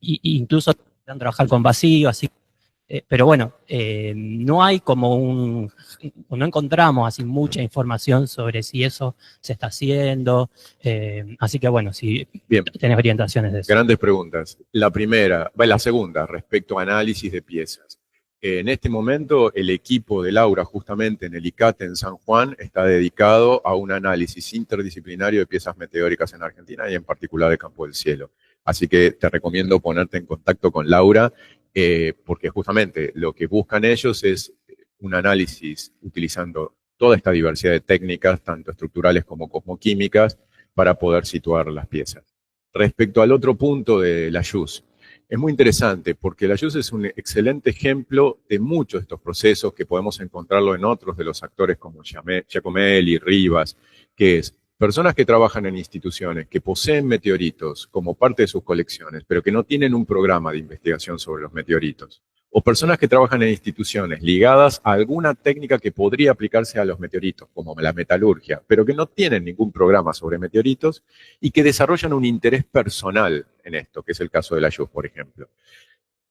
incluso pueden trabajar con vacío, así. Pero bueno, no hay como no encontramos así mucha información sobre si eso se está haciendo, así que bueno, si tenés orientaciones de eso. Grandes preguntas. La segunda, respecto a análisis de piezas. En este momento, el equipo de Laura, justamente en el ICATE en San Juan, está dedicado a un análisis interdisciplinario de piezas meteóricas en Argentina y en particular de Campo del Cielo. Así que te recomiendo ponerte en contacto con Laura, porque justamente lo que buscan ellos es un análisis utilizando toda esta diversidad de técnicas, tanto estructurales como cosmoquímicas, para poder situar las piezas. Respecto al otro punto de la JUS, es muy interesante porque la JUS es un excelente ejemplo de muchos de estos procesos que podemos encontrarlo en otros de los actores como Giacomelli, Rivas, que es personas que trabajan en instituciones que poseen meteoritos como parte de sus colecciones, pero que no tienen un programa de investigación sobre los meteoritos. O personas que trabajan en instituciones ligadas a alguna técnica que podría aplicarse a los meteoritos, como la metalurgia, pero que no tienen ningún programa sobre meteoritos y que desarrollan un interés personal en esto, que es el caso de la JUS, por ejemplo,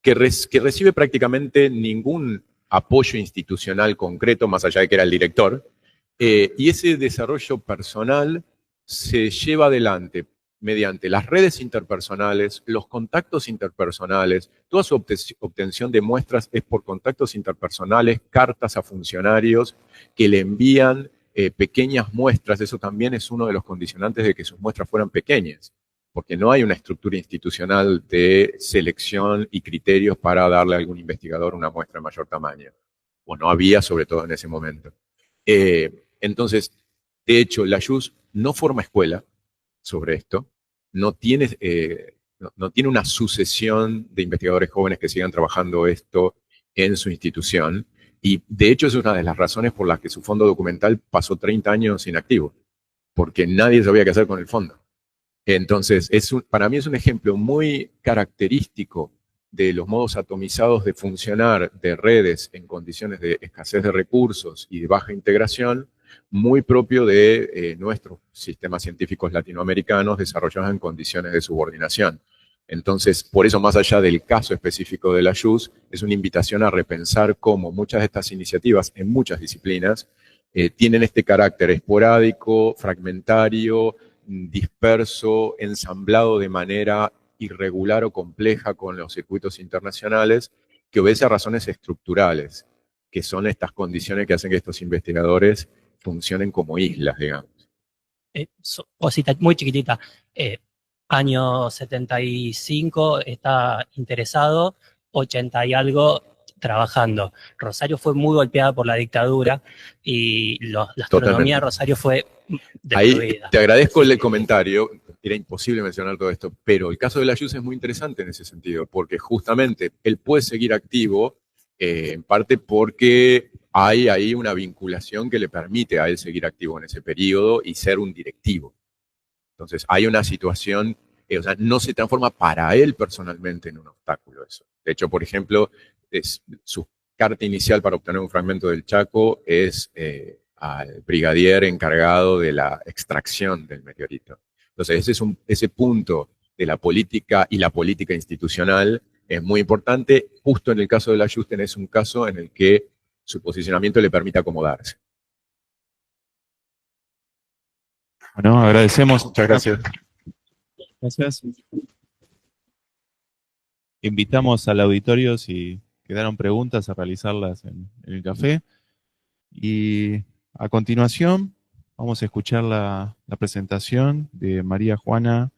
que recibe prácticamente ningún apoyo institucional concreto, más allá de que era el director, y ese desarrollo personal se lleva adelante mediante las redes interpersonales, los contactos interpersonales. Toda su obtención de muestras es por contactos interpersonales, cartas a funcionarios que le envían pequeñas muestras. Eso también es uno de los condicionantes de que sus muestras fueran pequeñas, porque no hay una estructura institucional de selección y criterios para darle a algún investigador una muestra de mayor tamaño. O no había, sobre todo en ese momento. Entonces, de hecho, la JUS no forma escuela sobre esto, no tiene una sucesión de investigadores jóvenes que sigan trabajando esto en su institución, y de hecho es una de las razones por las que su fondo documental pasó 30 años inactivo, porque nadie sabía qué hacer con el fondo. Entonces, para mí es un ejemplo muy característico de los modos atomizados de funcionar de redes en condiciones de escasez de recursos y de baja integración, muy propio de nuestros sistemas científicos latinoamericanos desarrollados en condiciones de subordinación. Entonces, por eso, más allá del caso específico de la JUS, es una invitación a repensar cómo muchas de estas iniciativas en muchas disciplinas tienen este carácter esporádico, fragmentario, disperso, ensamblado de manera irregular o compleja con los circuitos internacionales, que obedece a razones estructurales, que son estas condiciones que hacen que estos investigadores funcionen como islas, digamos. Cosita muy chiquitita. Año 75 está interesado, 80 y algo trabajando. Rosario fue muy golpeada por la dictadura y la astronomía de Rosario fue destruida. Ahí te agradezco el comentario, era imposible mencionar todo esto, pero el caso de la JUS es muy interesante en ese sentido, porque justamente él puede seguir activo, en parte porque hay ahí una vinculación que le permite a él seguir activo en ese periodo y ser un directivo. Entonces hay una situación, o sea, no se transforma para él personalmente en un obstáculo eso. De hecho, por ejemplo, su carta inicial para obtener un fragmento del Chaco es al brigadier encargado de la extracción del meteorito. Entonces, ese punto de la política y la política institucional es muy importante. Justo en el caso de la JUS es un caso en el que su posicionamiento le permite acomodarse. Bueno, agradecemos. Muchas gracias. Gracias. Invitamos al auditorio, si quedaron preguntas, a realizarlas en el café. Y a continuación vamos a escuchar la presentación de María Juana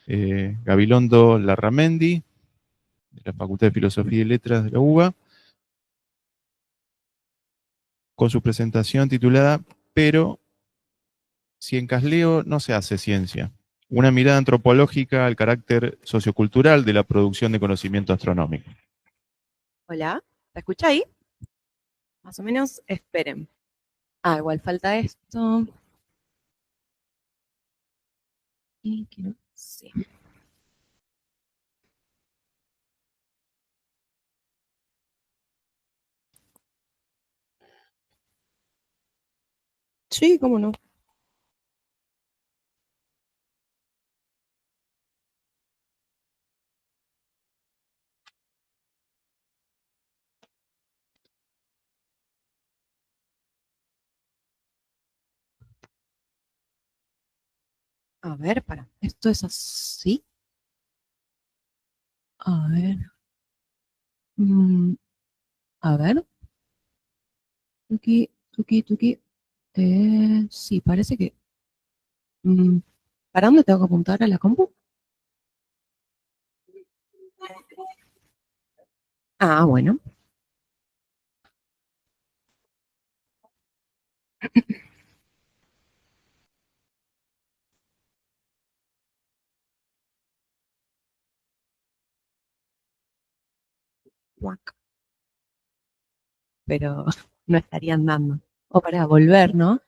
Gabilondo Larramendi, de la Facultad de Filosofía y Letras de la UBA, con su presentación titulada "Pero si en Casleo no se hace ciencia, una mirada antropológica al carácter sociocultural de la producción de conocimiento astronómico". Hola, ¿te escucha ahí? Más o menos, esperen. Igual falta esto. Y quiero, sí. Sí, cómo no. A ver, esto es así. A ver. A ver. Tuki. Sí, parece que... ¿Para dónde tengo que apuntar? ¿A la compu? Bueno. Pero no estarían dando. O para volver, ¿no?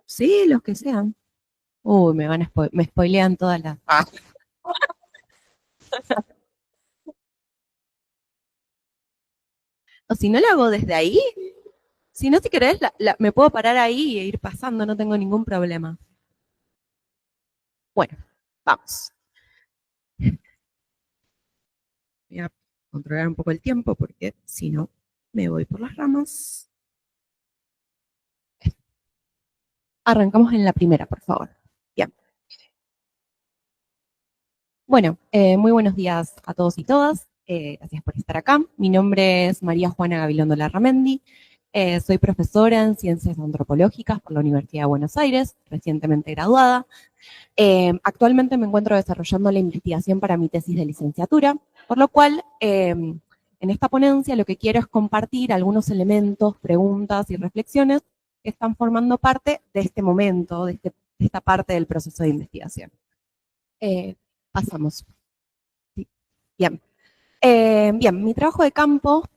Sí, los que sean. Uy, me spoilean todas las... O si no lo hago desde ahí, si no, si querés, me puedo parar ahí e ir pasando, no tengo ningún problema. Bueno, vamos. Voy a controlar un poco el tiempo porque si no, me voy por las ramas. Arrancamos en la primera, por favor. Bien. Bueno, muy buenos días a todos y todas. Gracias por estar acá. Mi nombre es María Juana Gabilondo Larramendi. Soy profesora en Ciencias Antropológicas por la Universidad de Buenos Aires, recientemente graduada. Actualmente me encuentro desarrollando la investigación para mi tesis de licenciatura, por lo cual en esta ponencia lo que quiero es compartir algunos elementos, preguntas y reflexiones que están formando parte de este momento, de esta parte del proceso de investigación. Pasamos. Sí. Bien. Bien, mi trabajo de campo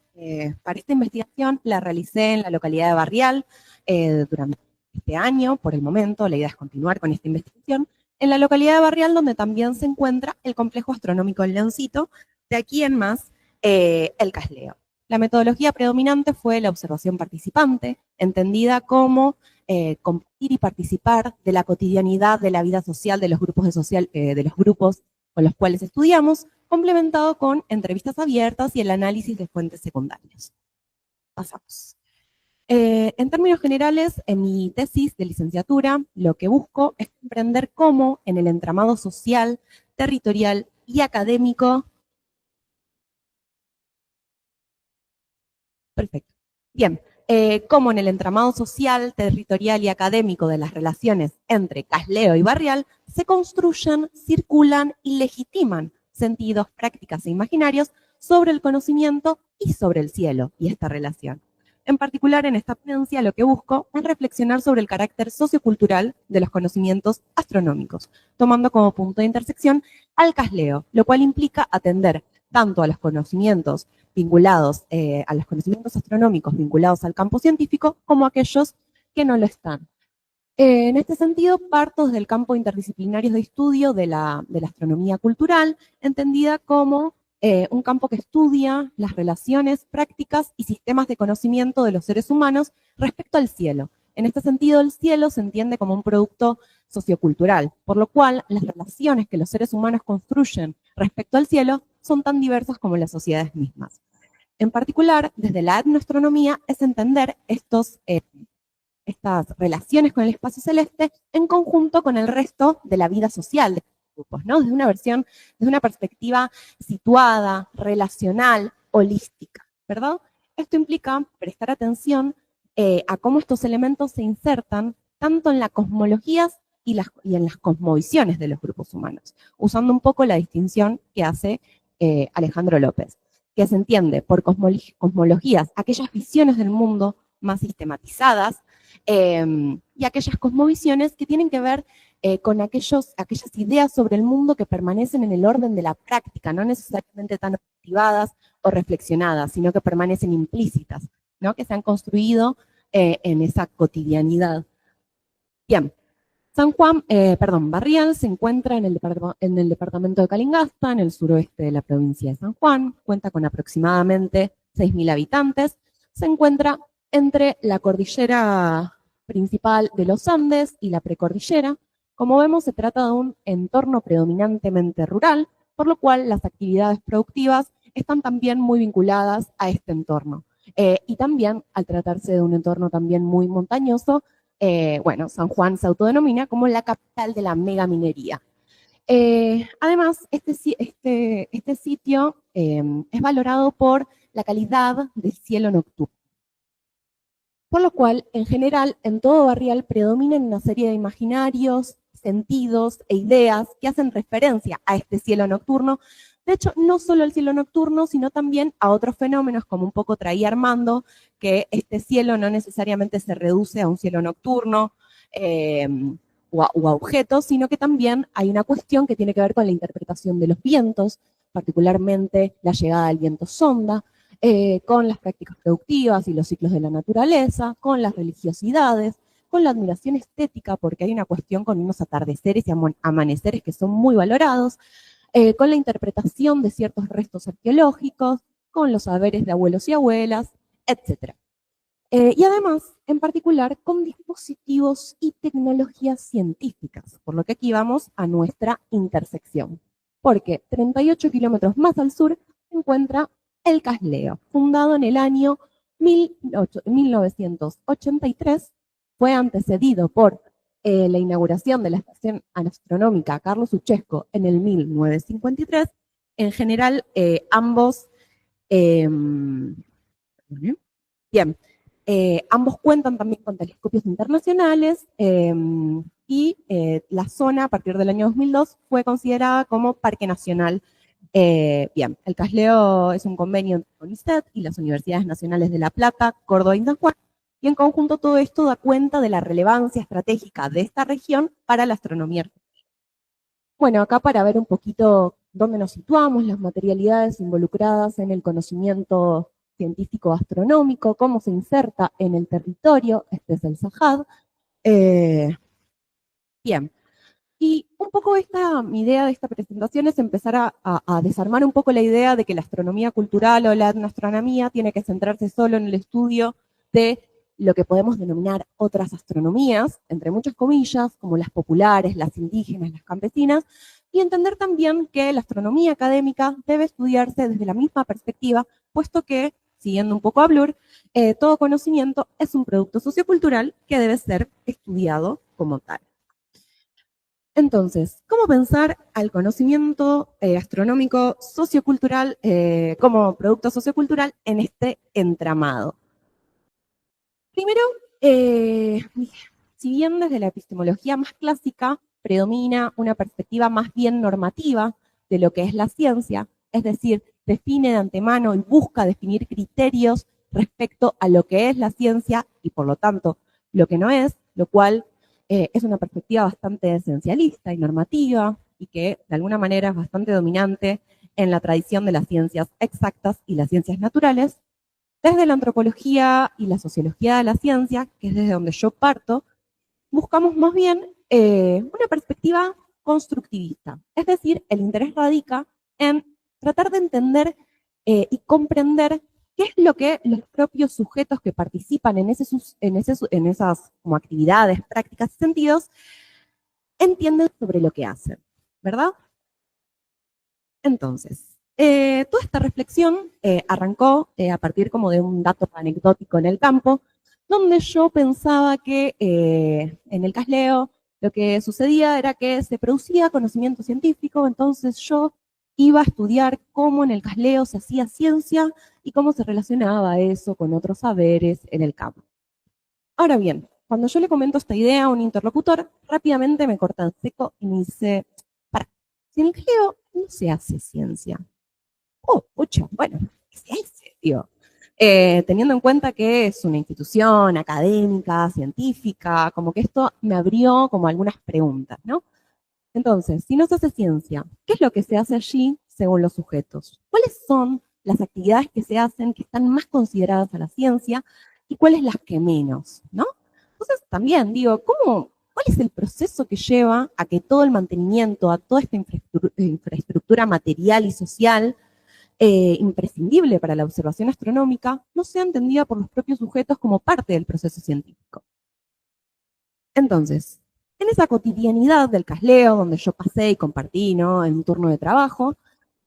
para esta investigación la realicé en la localidad de Barrial durante este año, por el momento. La idea es continuar con esta investigación, en la localidad de Barrial, donde también se encuentra el complejo astronómico El Leoncito, de aquí en más el Casleo. La metodología predominante fue la observación participante, entendida como compartir y participar de la cotidianidad de la vida social de los grupos, de los grupos con los cuales estudiamos, complementado con entrevistas abiertas y el análisis de fuentes secundarias. Pasamos. En términos generales, en mi tesis de licenciatura, lo que busco es comprender cómo en el entramado social, territorial y académico. Perfecto. Bien, cómo en el entramado social, territorial y académico de las relaciones entre Casleo y Barrial se construyen, circulan y legitiman sentidos, prácticas e imaginarios sobre el conocimiento y sobre el cielo y esta relación. En particular, en esta ponencia lo que busco es reflexionar sobre el carácter sociocultural de los conocimientos astronómicos, tomando como punto de intersección al Casleo, lo cual implica atender tanto a los conocimientos vinculados, a los conocimientos astronómicos vinculados al campo científico, como a aquellos que no lo están. En este sentido, parto del campo interdisciplinario de estudio de la astronomía cultural, entendida como un campo que estudia las relaciones, prácticas y sistemas de conocimiento de los seres humanos respecto al cielo. En este sentido, el cielo se entiende como un producto sociocultural, por lo cual las relaciones que los seres humanos construyen respecto al cielo son tan diversas como las sociedades mismas. En particular, desde la etnoastronomía es entender estas relaciones con el espacio celeste en conjunto con el resto de la vida social de los grupos, ¿no? Desde una perspectiva situada, relacional, holística, ¿verdad? Esto implica prestar atención a cómo estos elementos se insertan tanto en las cosmologías y en las cosmovisiones de los grupos humanos, usando un poco la distinción que hace Alejandro López, que se entiende por cosmologías aquellas visiones del mundo más sistematizadas y aquellas cosmovisiones que tienen que ver con aquellas ideas sobre el mundo que permanecen en el orden de la práctica, no necesariamente tan activadas o reflexionadas, sino que permanecen implícitas, ¿no? Que se han construido en esa cotidianidad. Bien. Barrial se encuentra en el departamento de Calingasta, en el suroeste de la provincia de San Juan, cuenta con aproximadamente 6.000 habitantes, se encuentra entre la cordillera principal de los Andes y la precordillera. Como vemos, se trata de un entorno predominantemente rural, por lo cual las actividades productivas están también muy vinculadas a este entorno. Y también, al tratarse de un entorno también muy montañoso, San Juan se autodenomina como la capital de la megaminería. Además, este sitio es valorado por la calidad del cielo nocturno. Por lo cual, en general, en todo Barrial predominan una serie de imaginarios, sentidos e ideas que hacen referencia a este cielo nocturno. De hecho, no solo el cielo nocturno, sino también a otros fenómenos, como un poco traía Armando, que este cielo no necesariamente se reduce a un cielo nocturno o a objetos, sino que también hay una cuestión que tiene que ver con la interpretación de los vientos, particularmente la llegada del viento sonda, con las prácticas productivas y los ciclos de la naturaleza, con las religiosidades, con la admiración estética, porque hay una cuestión con unos atardeceres y amaneceres que son muy valorados, con la interpretación de ciertos restos arqueológicos, con los saberes de abuelos y abuelas, etc. Y además, en particular, con dispositivos y tecnologías científicas, por lo que aquí vamos a nuestra intersección. Porque 38 kilómetros más al sur se encuentra el Casleo, fundado en el año 1983, fue antecedido por la inauguración de la Estación Astronómica Carlos Uchesco en el 1953. En general, ambos cuentan también con telescopios internacionales y la zona, a partir del año 2002, fue considerada como Parque Nacional. El Casleo es un convenio entre CONICET y las Universidades Nacionales de La Plata, Córdoba y San Juan, y en conjunto todo esto da cuenta de la relevancia estratégica de esta región para la astronomía argentina. Bueno, acá para ver un poquito dónde nos situamos, las materialidades involucradas en el conocimiento científico astronómico, cómo se inserta en el territorio, este es el SAHAD. Y un poco mi idea de esta presentación es empezar a desarmar un poco la idea de que la astronomía cultural o la etnoastronomía tiene que centrarse solo en el estudio de lo que podemos denominar otras astronomías, entre muchas comillas, como las populares, las indígenas, las campesinas, y entender también que la astronomía académica debe estudiarse desde la misma perspectiva, puesto que, siguiendo un poco a Bloor, todo conocimiento es un producto sociocultural que debe ser estudiado como tal. Entonces, ¿cómo pensar al conocimiento astronómico sociocultural como producto sociocultural en este entramado? Primero, si bien desde la epistemología más clásica predomina una perspectiva más bien normativa de lo que es la ciencia, es decir, define de antemano y busca definir criterios respecto a lo que es la ciencia y por lo tanto lo que no es, lo cual es una perspectiva bastante esencialista y normativa y que de alguna manera es bastante dominante en la tradición de las ciencias exactas y las ciencias naturales. Desde la antropología y la sociología de la ciencia, que es desde donde yo parto, buscamos más bien una perspectiva constructivista. Es decir, el interés radica en tratar de entender y comprender qué es lo que los propios sujetos que participan en esas como actividades, prácticas y sentidos entienden sobre lo que hacen, ¿verdad? Entonces, toda esta reflexión arrancó a partir como de un dato anecdótico en el campo, donde yo pensaba que en el casleo lo que sucedía era que se producía conocimiento científico, entonces yo iba a estudiar cómo en el casleo se hacía ciencia y cómo se relacionaba eso con otros saberes en el campo. Ahora bien, cuando yo le comento esta idea a un interlocutor, rápidamente me corta en seco y me dice, para, si en el casleo no se hace ciencia. Oh, pucha, bueno, ¿qué se hace, tío? Teniendo en cuenta que es una institución académica, científica, como que esto me abrió como algunas preguntas, ¿no? Entonces, si no se hace ciencia, ¿qué es lo que se hace allí según los sujetos? ¿Cuáles son las actividades que se hacen que están más consideradas a la ciencia y cuáles las que menos, ¿no? Entonces, también digo, ¿cuál es el proceso que lleva a que todo el mantenimiento, a toda esta infraestructura material y social imprescindible para la observación astronómica no sea entendida por los propios sujetos como parte del proceso científico? Entonces, en esa cotidianidad del casleo, donde yo pasé y compartí, ¿no?, en un turno de trabajo,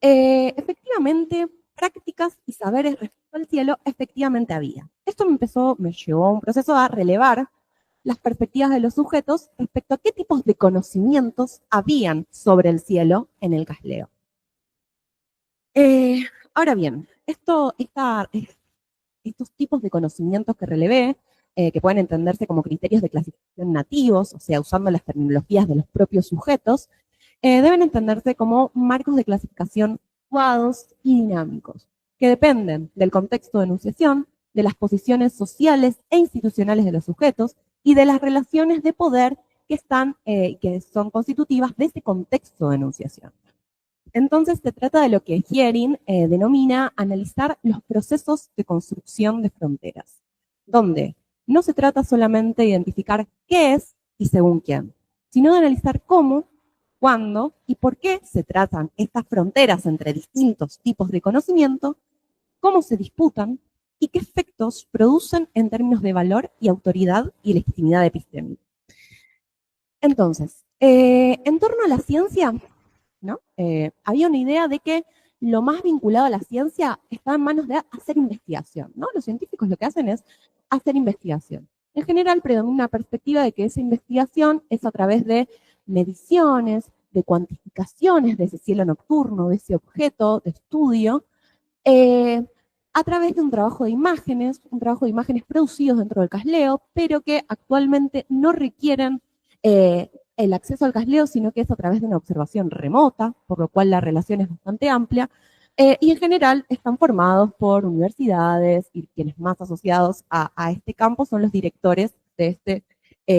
efectivamente, prácticas y saberes respecto al cielo, efectivamente había. Esto me llevó a un proceso a relevar las perspectivas de los sujetos respecto a qué tipos de conocimientos habían sobre el cielo en el casleo. Ahora bien, estos tipos de conocimientos que relevé, que pueden entenderse como criterios de clasificación nativos, o sea, usando las terminologías de los propios sujetos, deben entenderse como marcos de clasificación actuados y dinámicos, que dependen del contexto de enunciación, de las posiciones sociales e institucionales de los sujetos y de las relaciones de poder que son constitutivas de ese contexto de enunciación. Entonces se trata de lo que Heering denomina analizar los procesos de construcción de fronteras, donde no se trata solamente de identificar qué es y según quién, sino de analizar cómo, cuándo y por qué se tratan estas fronteras entre distintos tipos de conocimiento, cómo se disputan y qué efectos producen en términos de valor y autoridad y legitimidad epistémica. Entonces, en torno a la ciencia, ¿no? Había una idea de que lo más vinculado a la ciencia está en manos de hacer investigación, ¿no? Los científicos lo que hacen es hacer investigación. En general predomina una perspectiva de que esa investigación es a través de mediciones, de cuantificaciones de ese cielo nocturno, de ese objeto de estudio, a través de un trabajo de imágenes producidos dentro del casleo, pero que actualmente no requieren el acceso al casleo, sino que es a través de una observación remota, por lo cual la relación es bastante amplia, y en general están formados por universidades y quienes más asociados a este campo son los directores de este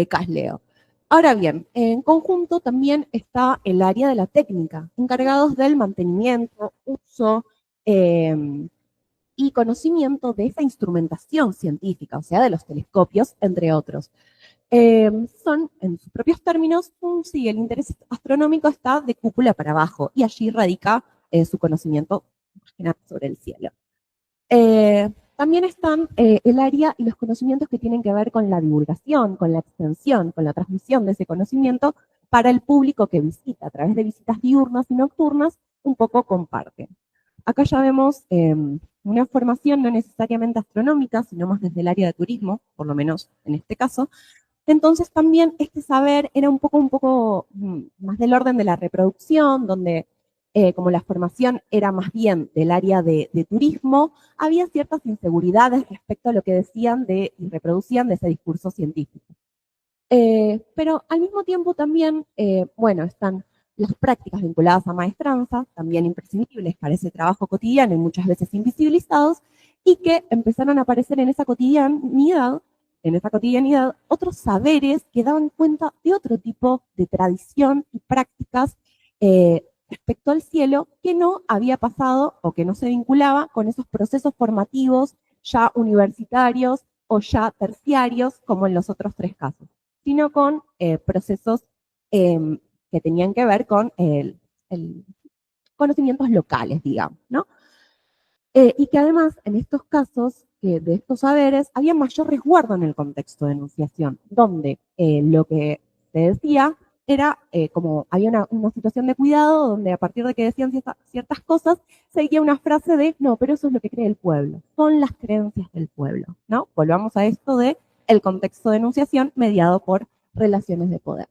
casleo. Ahora bien, en conjunto también está el área de la técnica, encargados del mantenimiento, uso y conocimiento de esa instrumentación científica, o sea, de los telescopios, entre otros. son, en sus propios términos, sí, el interés astronómico está de cúpula para abajo y allí radica su conocimiento sobre el cielo. También están el área y los conocimientos que tienen que ver con la divulgación, con la extensión, con la transmisión de ese conocimiento para el público que visita, a través de visitas diurnas y nocturnas, un poco comparten. Acá ya vemos una formación no necesariamente astronómica, sino más desde el área de turismo, por lo menos en este caso. Entonces también este saber era un poco más del orden de la reproducción, donde como la formación era más bien del área de turismo, había ciertas inseguridades respecto a lo que decían y reproducían de ese discurso científico. Pero al mismo tiempo también, bueno, están las prácticas vinculadas a maestranza, también imprescindibles para ese trabajo cotidiano y muchas veces invisibilizados, y que empezaron a aparecer en esa cotidianidad otros saberes que daban cuenta de otro tipo de tradición y prácticas respecto al cielo que no había pasado o que no se vinculaba con esos procesos formativos ya universitarios o ya terciarios como en los otros tres casos, sino con procesos que tenían que ver con conocimientos locales, digamos, ¿no? Y que además en estos casos de estos saberes había mayor resguardo en el contexto de enunciación, donde lo que se decía era como había una situación de cuidado donde a partir de que decían ciertas cosas, seguía una frase de, no, pero eso es lo que cree el pueblo, son las creencias del pueblo, ¿no? Volvamos a esto de el contexto de enunciación mediado por relaciones de poder.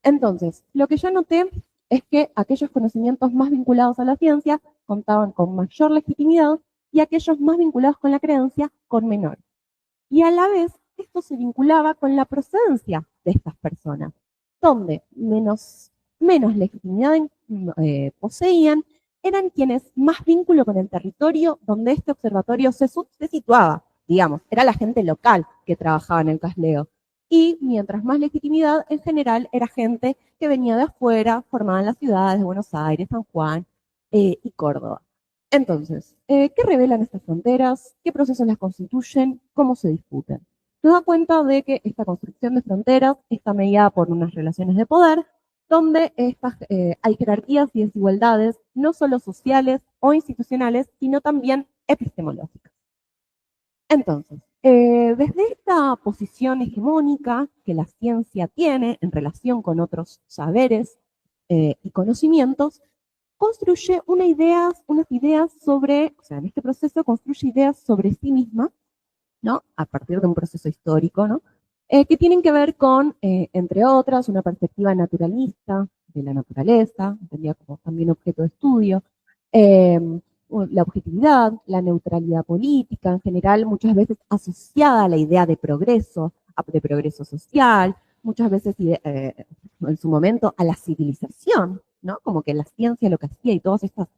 Entonces, lo que yo noté es que aquellos conocimientos más vinculados a la ciencia contaban con mayor legitimidad y aquellos más vinculados con la creencia con menor. Y a la vez, esto se vinculaba con la procedencia de estas personas, donde menos legitimidad poseían, eran quienes más vínculo con el territorio donde este observatorio se situaba, digamos, era la gente local que trabajaba en el casleo. Y mientras más legitimidad, en general, era gente que venía de afuera, formada en las ciudades de Buenos Aires, San Juan y Córdoba. Entonces, ¿qué revelan estas fronteras? ¿Qué procesos las constituyen? ¿Cómo se discuten? Nos da cuenta de que esta construcción de fronteras está mediada por unas relaciones de poder, donde hay jerarquías y desigualdades, no solo sociales o institucionales, sino también epistemológicas. Entonces, desde esta posición hegemónica que la ciencia tiene en relación con otros saberes y conocimientos, construye unas ideas sobre, o sea, en este proceso construye ideas sobre sí misma, ¿no? A partir de un proceso histórico, ¿no? Que tienen que ver con, entre otras, una perspectiva naturalista de la naturaleza, entendida como también objeto de estudio, la objetividad, la neutralidad política, en general muchas veces asociada a la idea de progreso social, muchas veces en su momento a la civilización, ¿no? Como que la ciencia lo que hacía y todos estos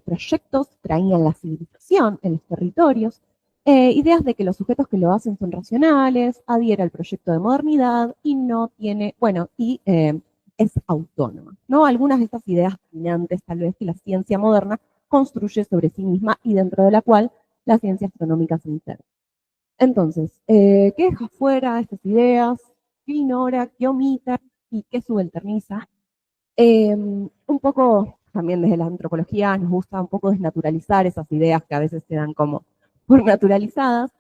proyectos traían la civilización en los territorios, ideas de que los sujetos que lo hacen son racionales, adhiere al proyecto de modernidad y no tiene, bueno, y es autónoma, ¿no? Algunas de estas ideas dominantes tal vez que la ciencia moderna construye sobre sí misma y dentro de la cual la ciencia astronómica se inserta. Entonces, ¿qué deja fuera estas ideas? ¿Qué ignora? ¿Qué omite? ¿Y qué subalterniza? Un poco, también desde la antropología, nos gusta un poco desnaturalizar esas ideas que a veces se dan como por naturalizadas.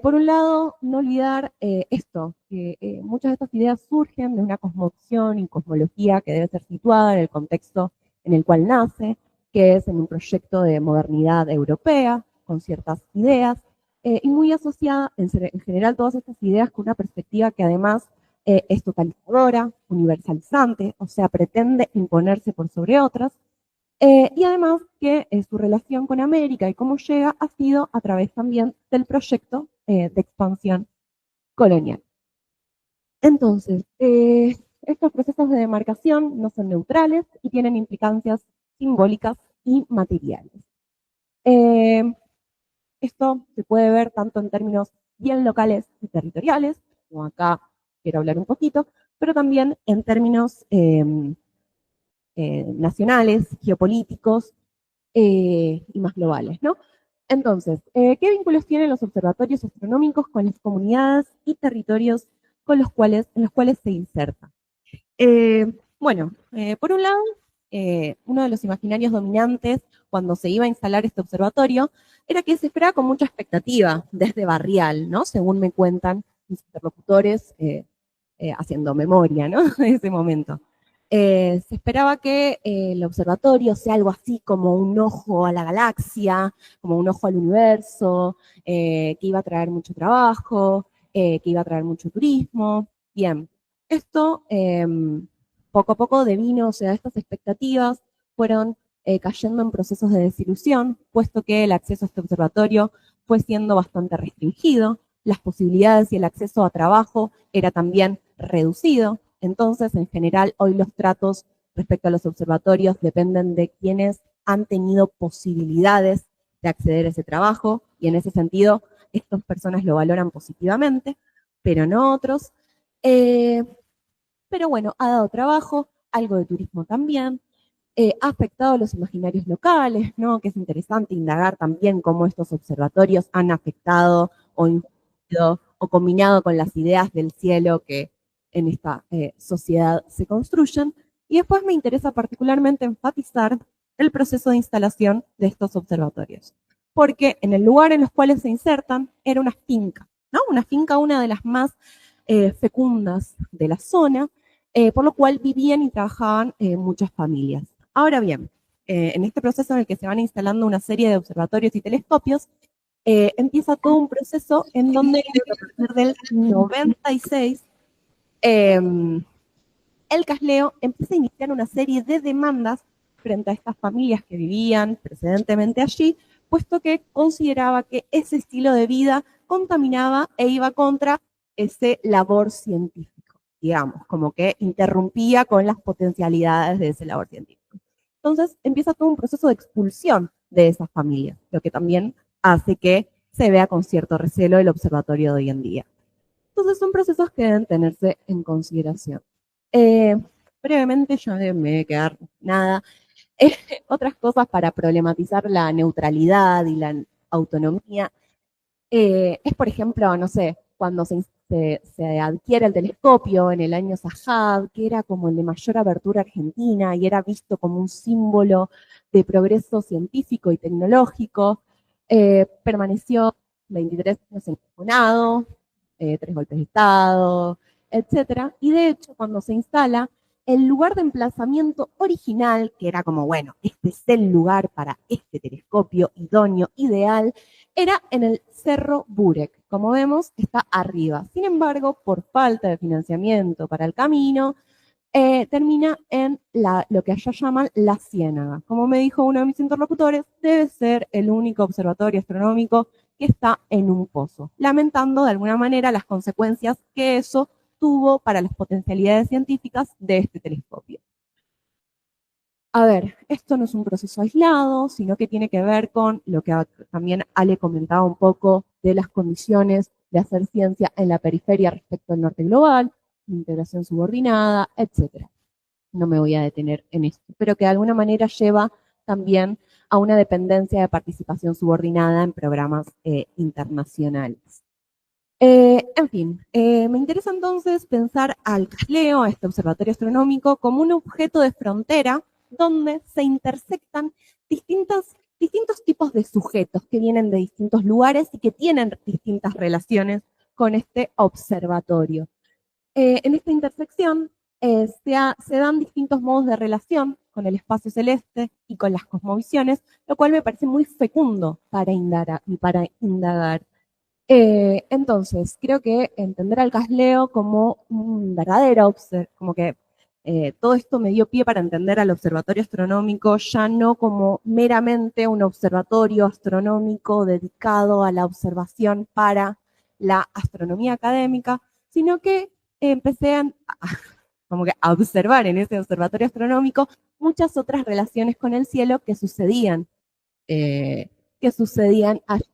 Por un lado, no olvidar esto, que muchas de estas ideas surgen de una cosmovisión y cosmología que debe ser situada en el contexto en el cual nace, que es en un proyecto de modernidad europea, con ciertas ideas, y muy asociada en general todas estas ideas con una perspectiva que además es totalizadora, universalizante, o sea, pretende imponerse por sobre otras, y además que su relación con América y cómo llega ha sido a través también del proyecto de expansión colonial. Entonces, estos procesos de demarcación no son neutrales y tienen implicancias simbólicas y materiales. Esto se puede ver tanto en términos bien locales y territoriales, como acá quiero hablar un poquito, pero también en términos nacionales, geopolíticos y más globales, ¿no? Entonces, ¿qué vínculos tienen los observatorios astronómicos con las comunidades y territorios en los cuales se inserta. Por un lado, uno de los imaginarios dominantes cuando se iba a instalar este observatorio era que se esperaba con mucha expectativa desde Barrial, ¿no? Según me cuentan mis interlocutores, haciendo memoria, ¿no? De ese momento. Se esperaba que el observatorio sea algo así como un ojo a la galaxia, como un ojo al universo, que iba a traer mucho trabajo, que iba a traer mucho turismo. Bien, esto poco a poco devino, o sea, estas expectativas fueron cayendo en procesos de desilusión, puesto que el acceso a este observatorio fue siendo bastante restringido, las posibilidades y el acceso a trabajo era también reducido. Entonces, en general, hoy los tratos respecto a los observatorios dependen de quienes han tenido posibilidades de acceder a ese trabajo, y en ese sentido, estas personas lo valoran positivamente, pero no otros. Pero bueno, ha dado trabajo, algo de turismo también, ha afectado a los imaginarios locales, ¿no? Que es interesante indagar también cómo estos observatorios han afectado o influido o combinado con las ideas del cielo que en esta sociedad se construyen. Y después me interesa particularmente enfatizar el proceso de instalación de estos observatorios, porque en el lugar en los cuales se insertan era una finca, ¿no? Una finca, una de las más fecundas de la zona, por lo cual vivían y trabajaban muchas familias. Ahora bien, en este proceso en el que se van instalando una serie de observatorios y telescopios, empieza todo un proceso en donde a partir del 96 el CASLEO empieza a iniciar una serie de demandas frente a estas familias que vivían precedentemente allí, puesto que consideraba que ese estilo de vida contaminaba e iba contra ese labor científico, digamos, como que interrumpía con las potencialidades de ese labor científico. Entonces empieza todo un proceso de expulsión de esas familias, lo que también hace que se vea con cierto recelo el observatorio de hoy en día. Entonces son procesos que deben tenerse en consideración. Brevemente, yo me voy a quedar nada. Otras cosas para problematizar la neutralidad y la autonomía es, por ejemplo, no sé, cuando se adquiere el telescopio en el año Sahab, que era como el de mayor abertura argentina y era visto como un símbolo de progreso científico y tecnológico, permaneció 23 años encajonado, 3 golpes de Estado, etc. Y de hecho, cuando se instala, el lugar de emplazamiento original, que era como, bueno, este es el lugar para este telescopio idóneo, ideal, era en el Cerro Burek. Como vemos, está arriba. Sin embargo, por falta de financiamiento para el camino, termina en lo que allá llaman la Ciénaga. Como me dijo uno de mis interlocutores, debe ser el único observatorio astronómico que está en un pozo, lamentando de alguna manera las consecuencias que eso tuvo para las potencialidades científicas de este telescopio. A ver, esto no es un proceso aislado, sino que tiene que ver con lo que también Ale comentaba un poco de las condiciones de hacer ciencia en la periferia respecto al norte global, integración subordinada, etc. No me voy a detener en esto, pero que de alguna manera lleva también a una dependencia de participación subordinada en programas internacionales. En fin, me interesa entonces pensar al CASLEO, a este observatorio astronómico, como un objeto de frontera donde se intersectan distintos tipos de sujetos que vienen de distintos lugares y que tienen distintas relaciones con este observatorio. En esta intersección se dan distintos modos de relación con el espacio celeste y con las cosmovisiones, lo cual me parece muy fecundo para indagar. Entonces, creo que entender al CASLEO como un verdadero como que todo esto me dio pie para entender al observatorio astronómico ya no como meramente un observatorio astronómico dedicado a la observación para la astronomía académica, sino que empecé a observar en ese observatorio astronómico muchas otras relaciones con el cielo que sucedían allí.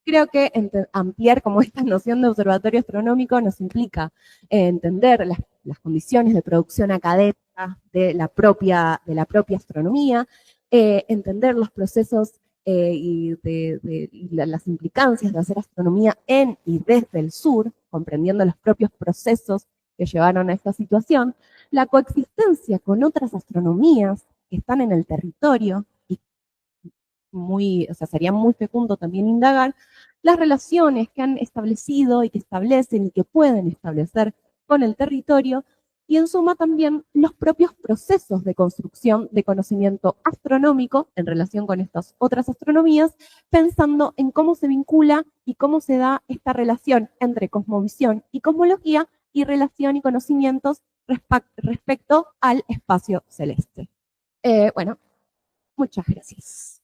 Creo que ampliar como esta noción de observatorio astronómico nos implica entender las condiciones de producción académica de la propia astronomía, entender los procesos y las implicancias de hacer astronomía en y desde el sur, comprendiendo los propios procesos que llevaron a esta situación, la coexistencia con otras astronomías que están en el territorio, y sería muy fecundo también indagar las relaciones que han establecido y que establecen y que pueden establecer con el territorio, y en suma también los propios procesos de construcción de conocimiento astronómico en relación con estas otras astronomías, pensando en cómo se vincula y cómo se da esta relación entre cosmovisión y cosmología y relación y conocimientos respecto al espacio celeste. Bueno, muchas gracias.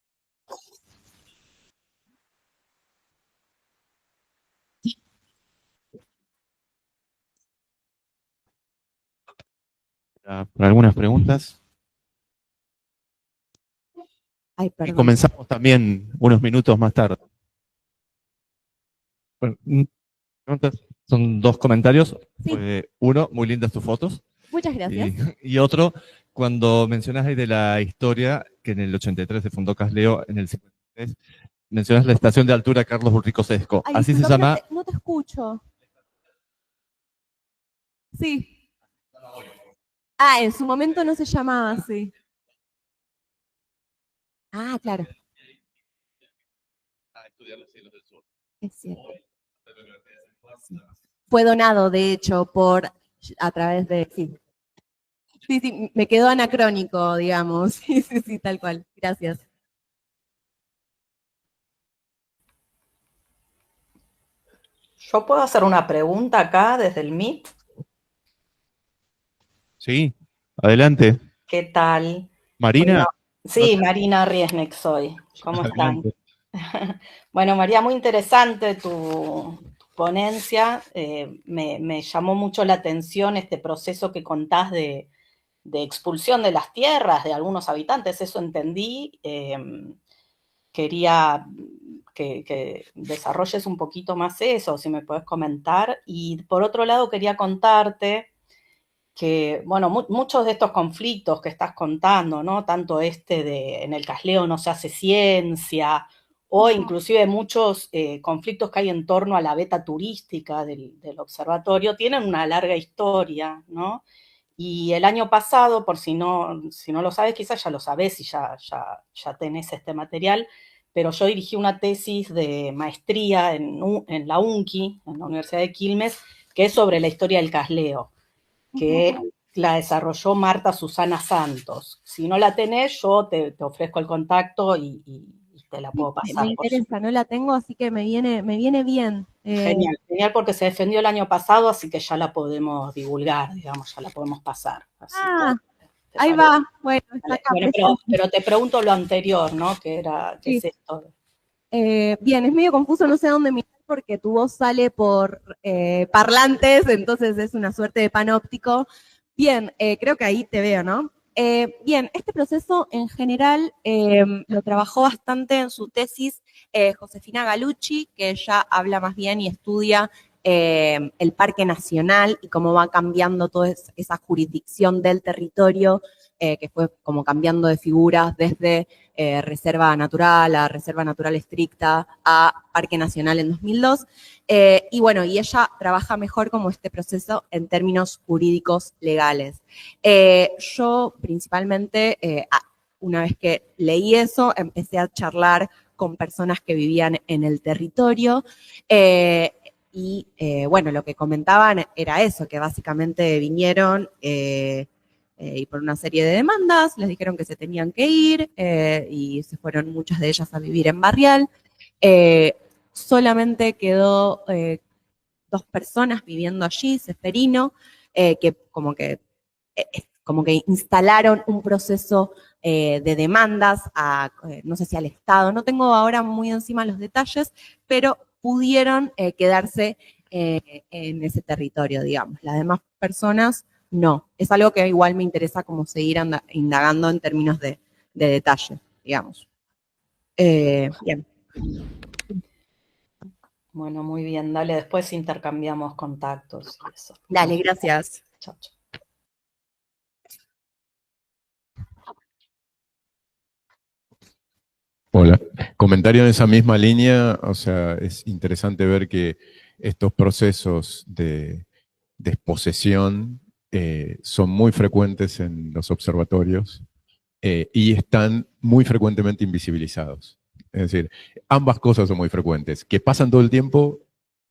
Para algunas preguntas. Ay, Y perdón. comenzamos también unos minutos más tarde. Bueno, preguntas. Son dos comentarios. Sí. Uno, muy lindas tus fotos. Muchas gracias. Y otro, cuando mencionas ahí de la historia, que en el 83 se fundó Casleo, en el 53, mencionas la estación de altura Carlos Ulrico Sesco. Ay, Así se disculpa, llama. no te escucho. Sí. Ah, en su momento no se llamaba así. Ah, claro. Es cierto. Sí. Fue donado, de hecho, a través de, sí. Sí, me quedó anacrónico, digamos. Sí, tal cual. Gracias. ¿Yo puedo hacer una pregunta acá desde el Meet? Sí, adelante. ¿Qué tal? Marina. Bueno, sí, Marina Riesnik soy. ¿Cómo están? Adelante. Bueno, María, muy interesante tu ponencia. Me llamó mucho la atención este proceso que contás de expulsión de las tierras de algunos habitantes, eso entendí. Quería que desarrolles un poquito más eso, si me puedes comentar. Y por otro lado, quería contarte que, bueno, muchos de estos conflictos que estás contando, ¿no? Tanto en el Casleo no se hace ciencia, o inclusive muchos conflictos que hay en torno a la beta turística del observatorio, tienen una larga historia, ¿no? Y el año pasado, por si no lo sabes, quizás ya lo sabés y ya tenés este material, pero yo dirigí una tesis de maestría en la UNCI, en la Universidad de Quilmes, que es sobre la historia del Casleo, que la desarrolló Marta Susana Santos. Si no la tenés, yo te ofrezco el contacto y te la puedo pasar. Me interesa, no la tengo, así que me viene bien. Genial, porque se defendió el año pasado, así que ya la podemos divulgar, digamos, ya la podemos pasar. Así ahí va. Bueno, está acá. Bueno, pero te pregunto lo anterior, ¿no? ¿Qué es esto? Bien, es medio confuso, no sé a dónde mirar porque tu voz sale por parlantes, entonces es una suerte de panóptico. Bien, creo que ahí te veo, ¿no? Bien, este proceso en general lo trabajó bastante en su tesis Josefina Galucci, que ella habla más bien y estudia el Parque Nacional y cómo va cambiando toda esa jurisdicción del territorio, que fue como cambiando de figuras desde reserva natural a reserva natural estricta a Parque Nacional en 2002. Y bueno, y ella trabaja mejor como este proceso en términos jurídicos legales. Yo principalmente, una vez que leí eso, empecé a charlar con personas que vivían en el territorio, y bueno, lo que comentaban era eso, que básicamente vinieron y por una serie de demandas les dijeron que se tenían que ir y se fueron muchas de ellas a vivir en Barrial. Solamente quedó 2 personas viviendo allí, Ceferino, que como que instalaron un proceso de demandas no sé si al Estado, no tengo ahora muy encima los detalles, pero pudieron quedarse en ese territorio, digamos. Las demás personas no. Es algo que igual me interesa como seguir indagando en términos de detalle, digamos. Bien. Bueno, muy bien. Dale, después intercambiamos contactos y eso. Dale, gracias. Chao, chao. Hola. Comentario en esa misma línea, o sea, es interesante ver que estos procesos de desposesión son muy frecuentes en los observatorios y están muy frecuentemente invisibilizados. Es decir, ambas cosas son muy frecuentes, que pasan todo el tiempo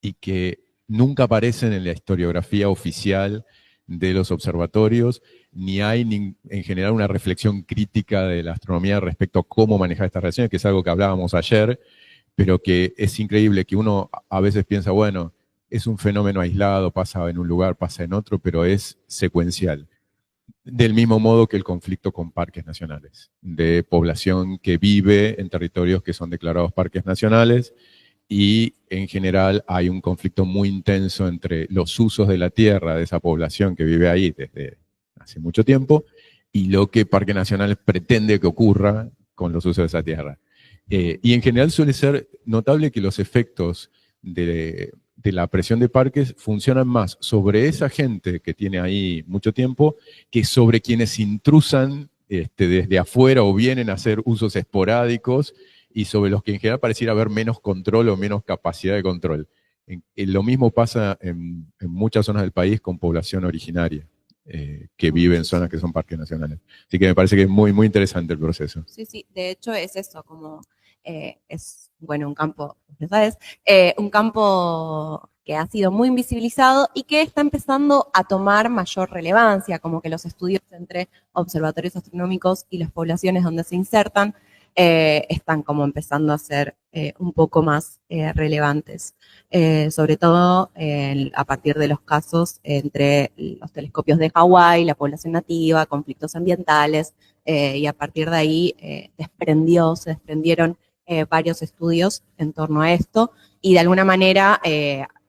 y que nunca aparecen en la historiografía oficial de los observatorios, ni hay en general una reflexión crítica de la astronomía respecto a cómo manejar estas relaciones, que es algo que hablábamos ayer, pero que es increíble que uno a veces piensa, bueno, es un fenómeno aislado, pasa en un lugar, pasa en otro, pero es secuencial. Del mismo modo que el conflicto con parques nacionales, de población que vive en territorios que son declarados parques nacionales, y en general hay un conflicto muy intenso entre los usos de la tierra de esa población que vive ahí desde hace mucho tiempo y lo que Parque Nacional pretende que ocurra con los usos de esa tierra. Y en general suele ser notable que los efectos de la presión de parques funcionan más sobre esa gente que tiene ahí mucho tiempo que sobre quienes intrusan desde afuera o vienen a hacer usos esporádicos y sobre los que en general pareciera haber menos control o menos capacidad de control. Lo mismo pasa en muchas zonas del país con población originaria, que vive en zonas que son parques nacionales. Así que me parece que es muy, muy interesante el proceso. Sí, sí, de hecho es eso, como es, bueno, un campo, ¿no sabes? Un campo que ha sido muy invisibilizado y que está empezando a tomar mayor relevancia, como que los estudios entre observatorios astronómicos y las poblaciones donde se insertan están como empezando a ser un poco más relevantes, sobre todo a partir de los casos entre los telescopios de Hawái, la población nativa, conflictos ambientales, y a partir de ahí se desprendieron varios estudios en torno a esto, y de alguna manera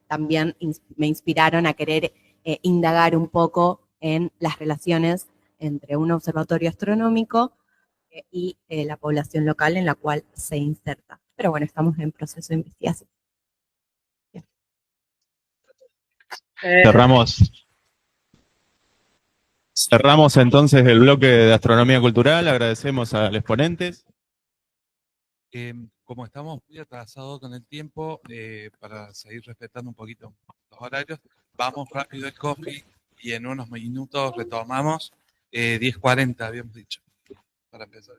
también me inspiraron a querer indagar un poco en las relaciones entre un observatorio astronómico y la población local en la cual se inserta. Pero bueno, estamos en proceso de investigación. Bien. Cerramos entonces el bloque de astronomía cultural, agradecemos a los ponentes. Como estamos muy atrasados con el tiempo, para seguir respetando un poquito los horarios, vamos rápido al coffee y en unos minutos retomamos 10:40, habíamos dicho, para empezar.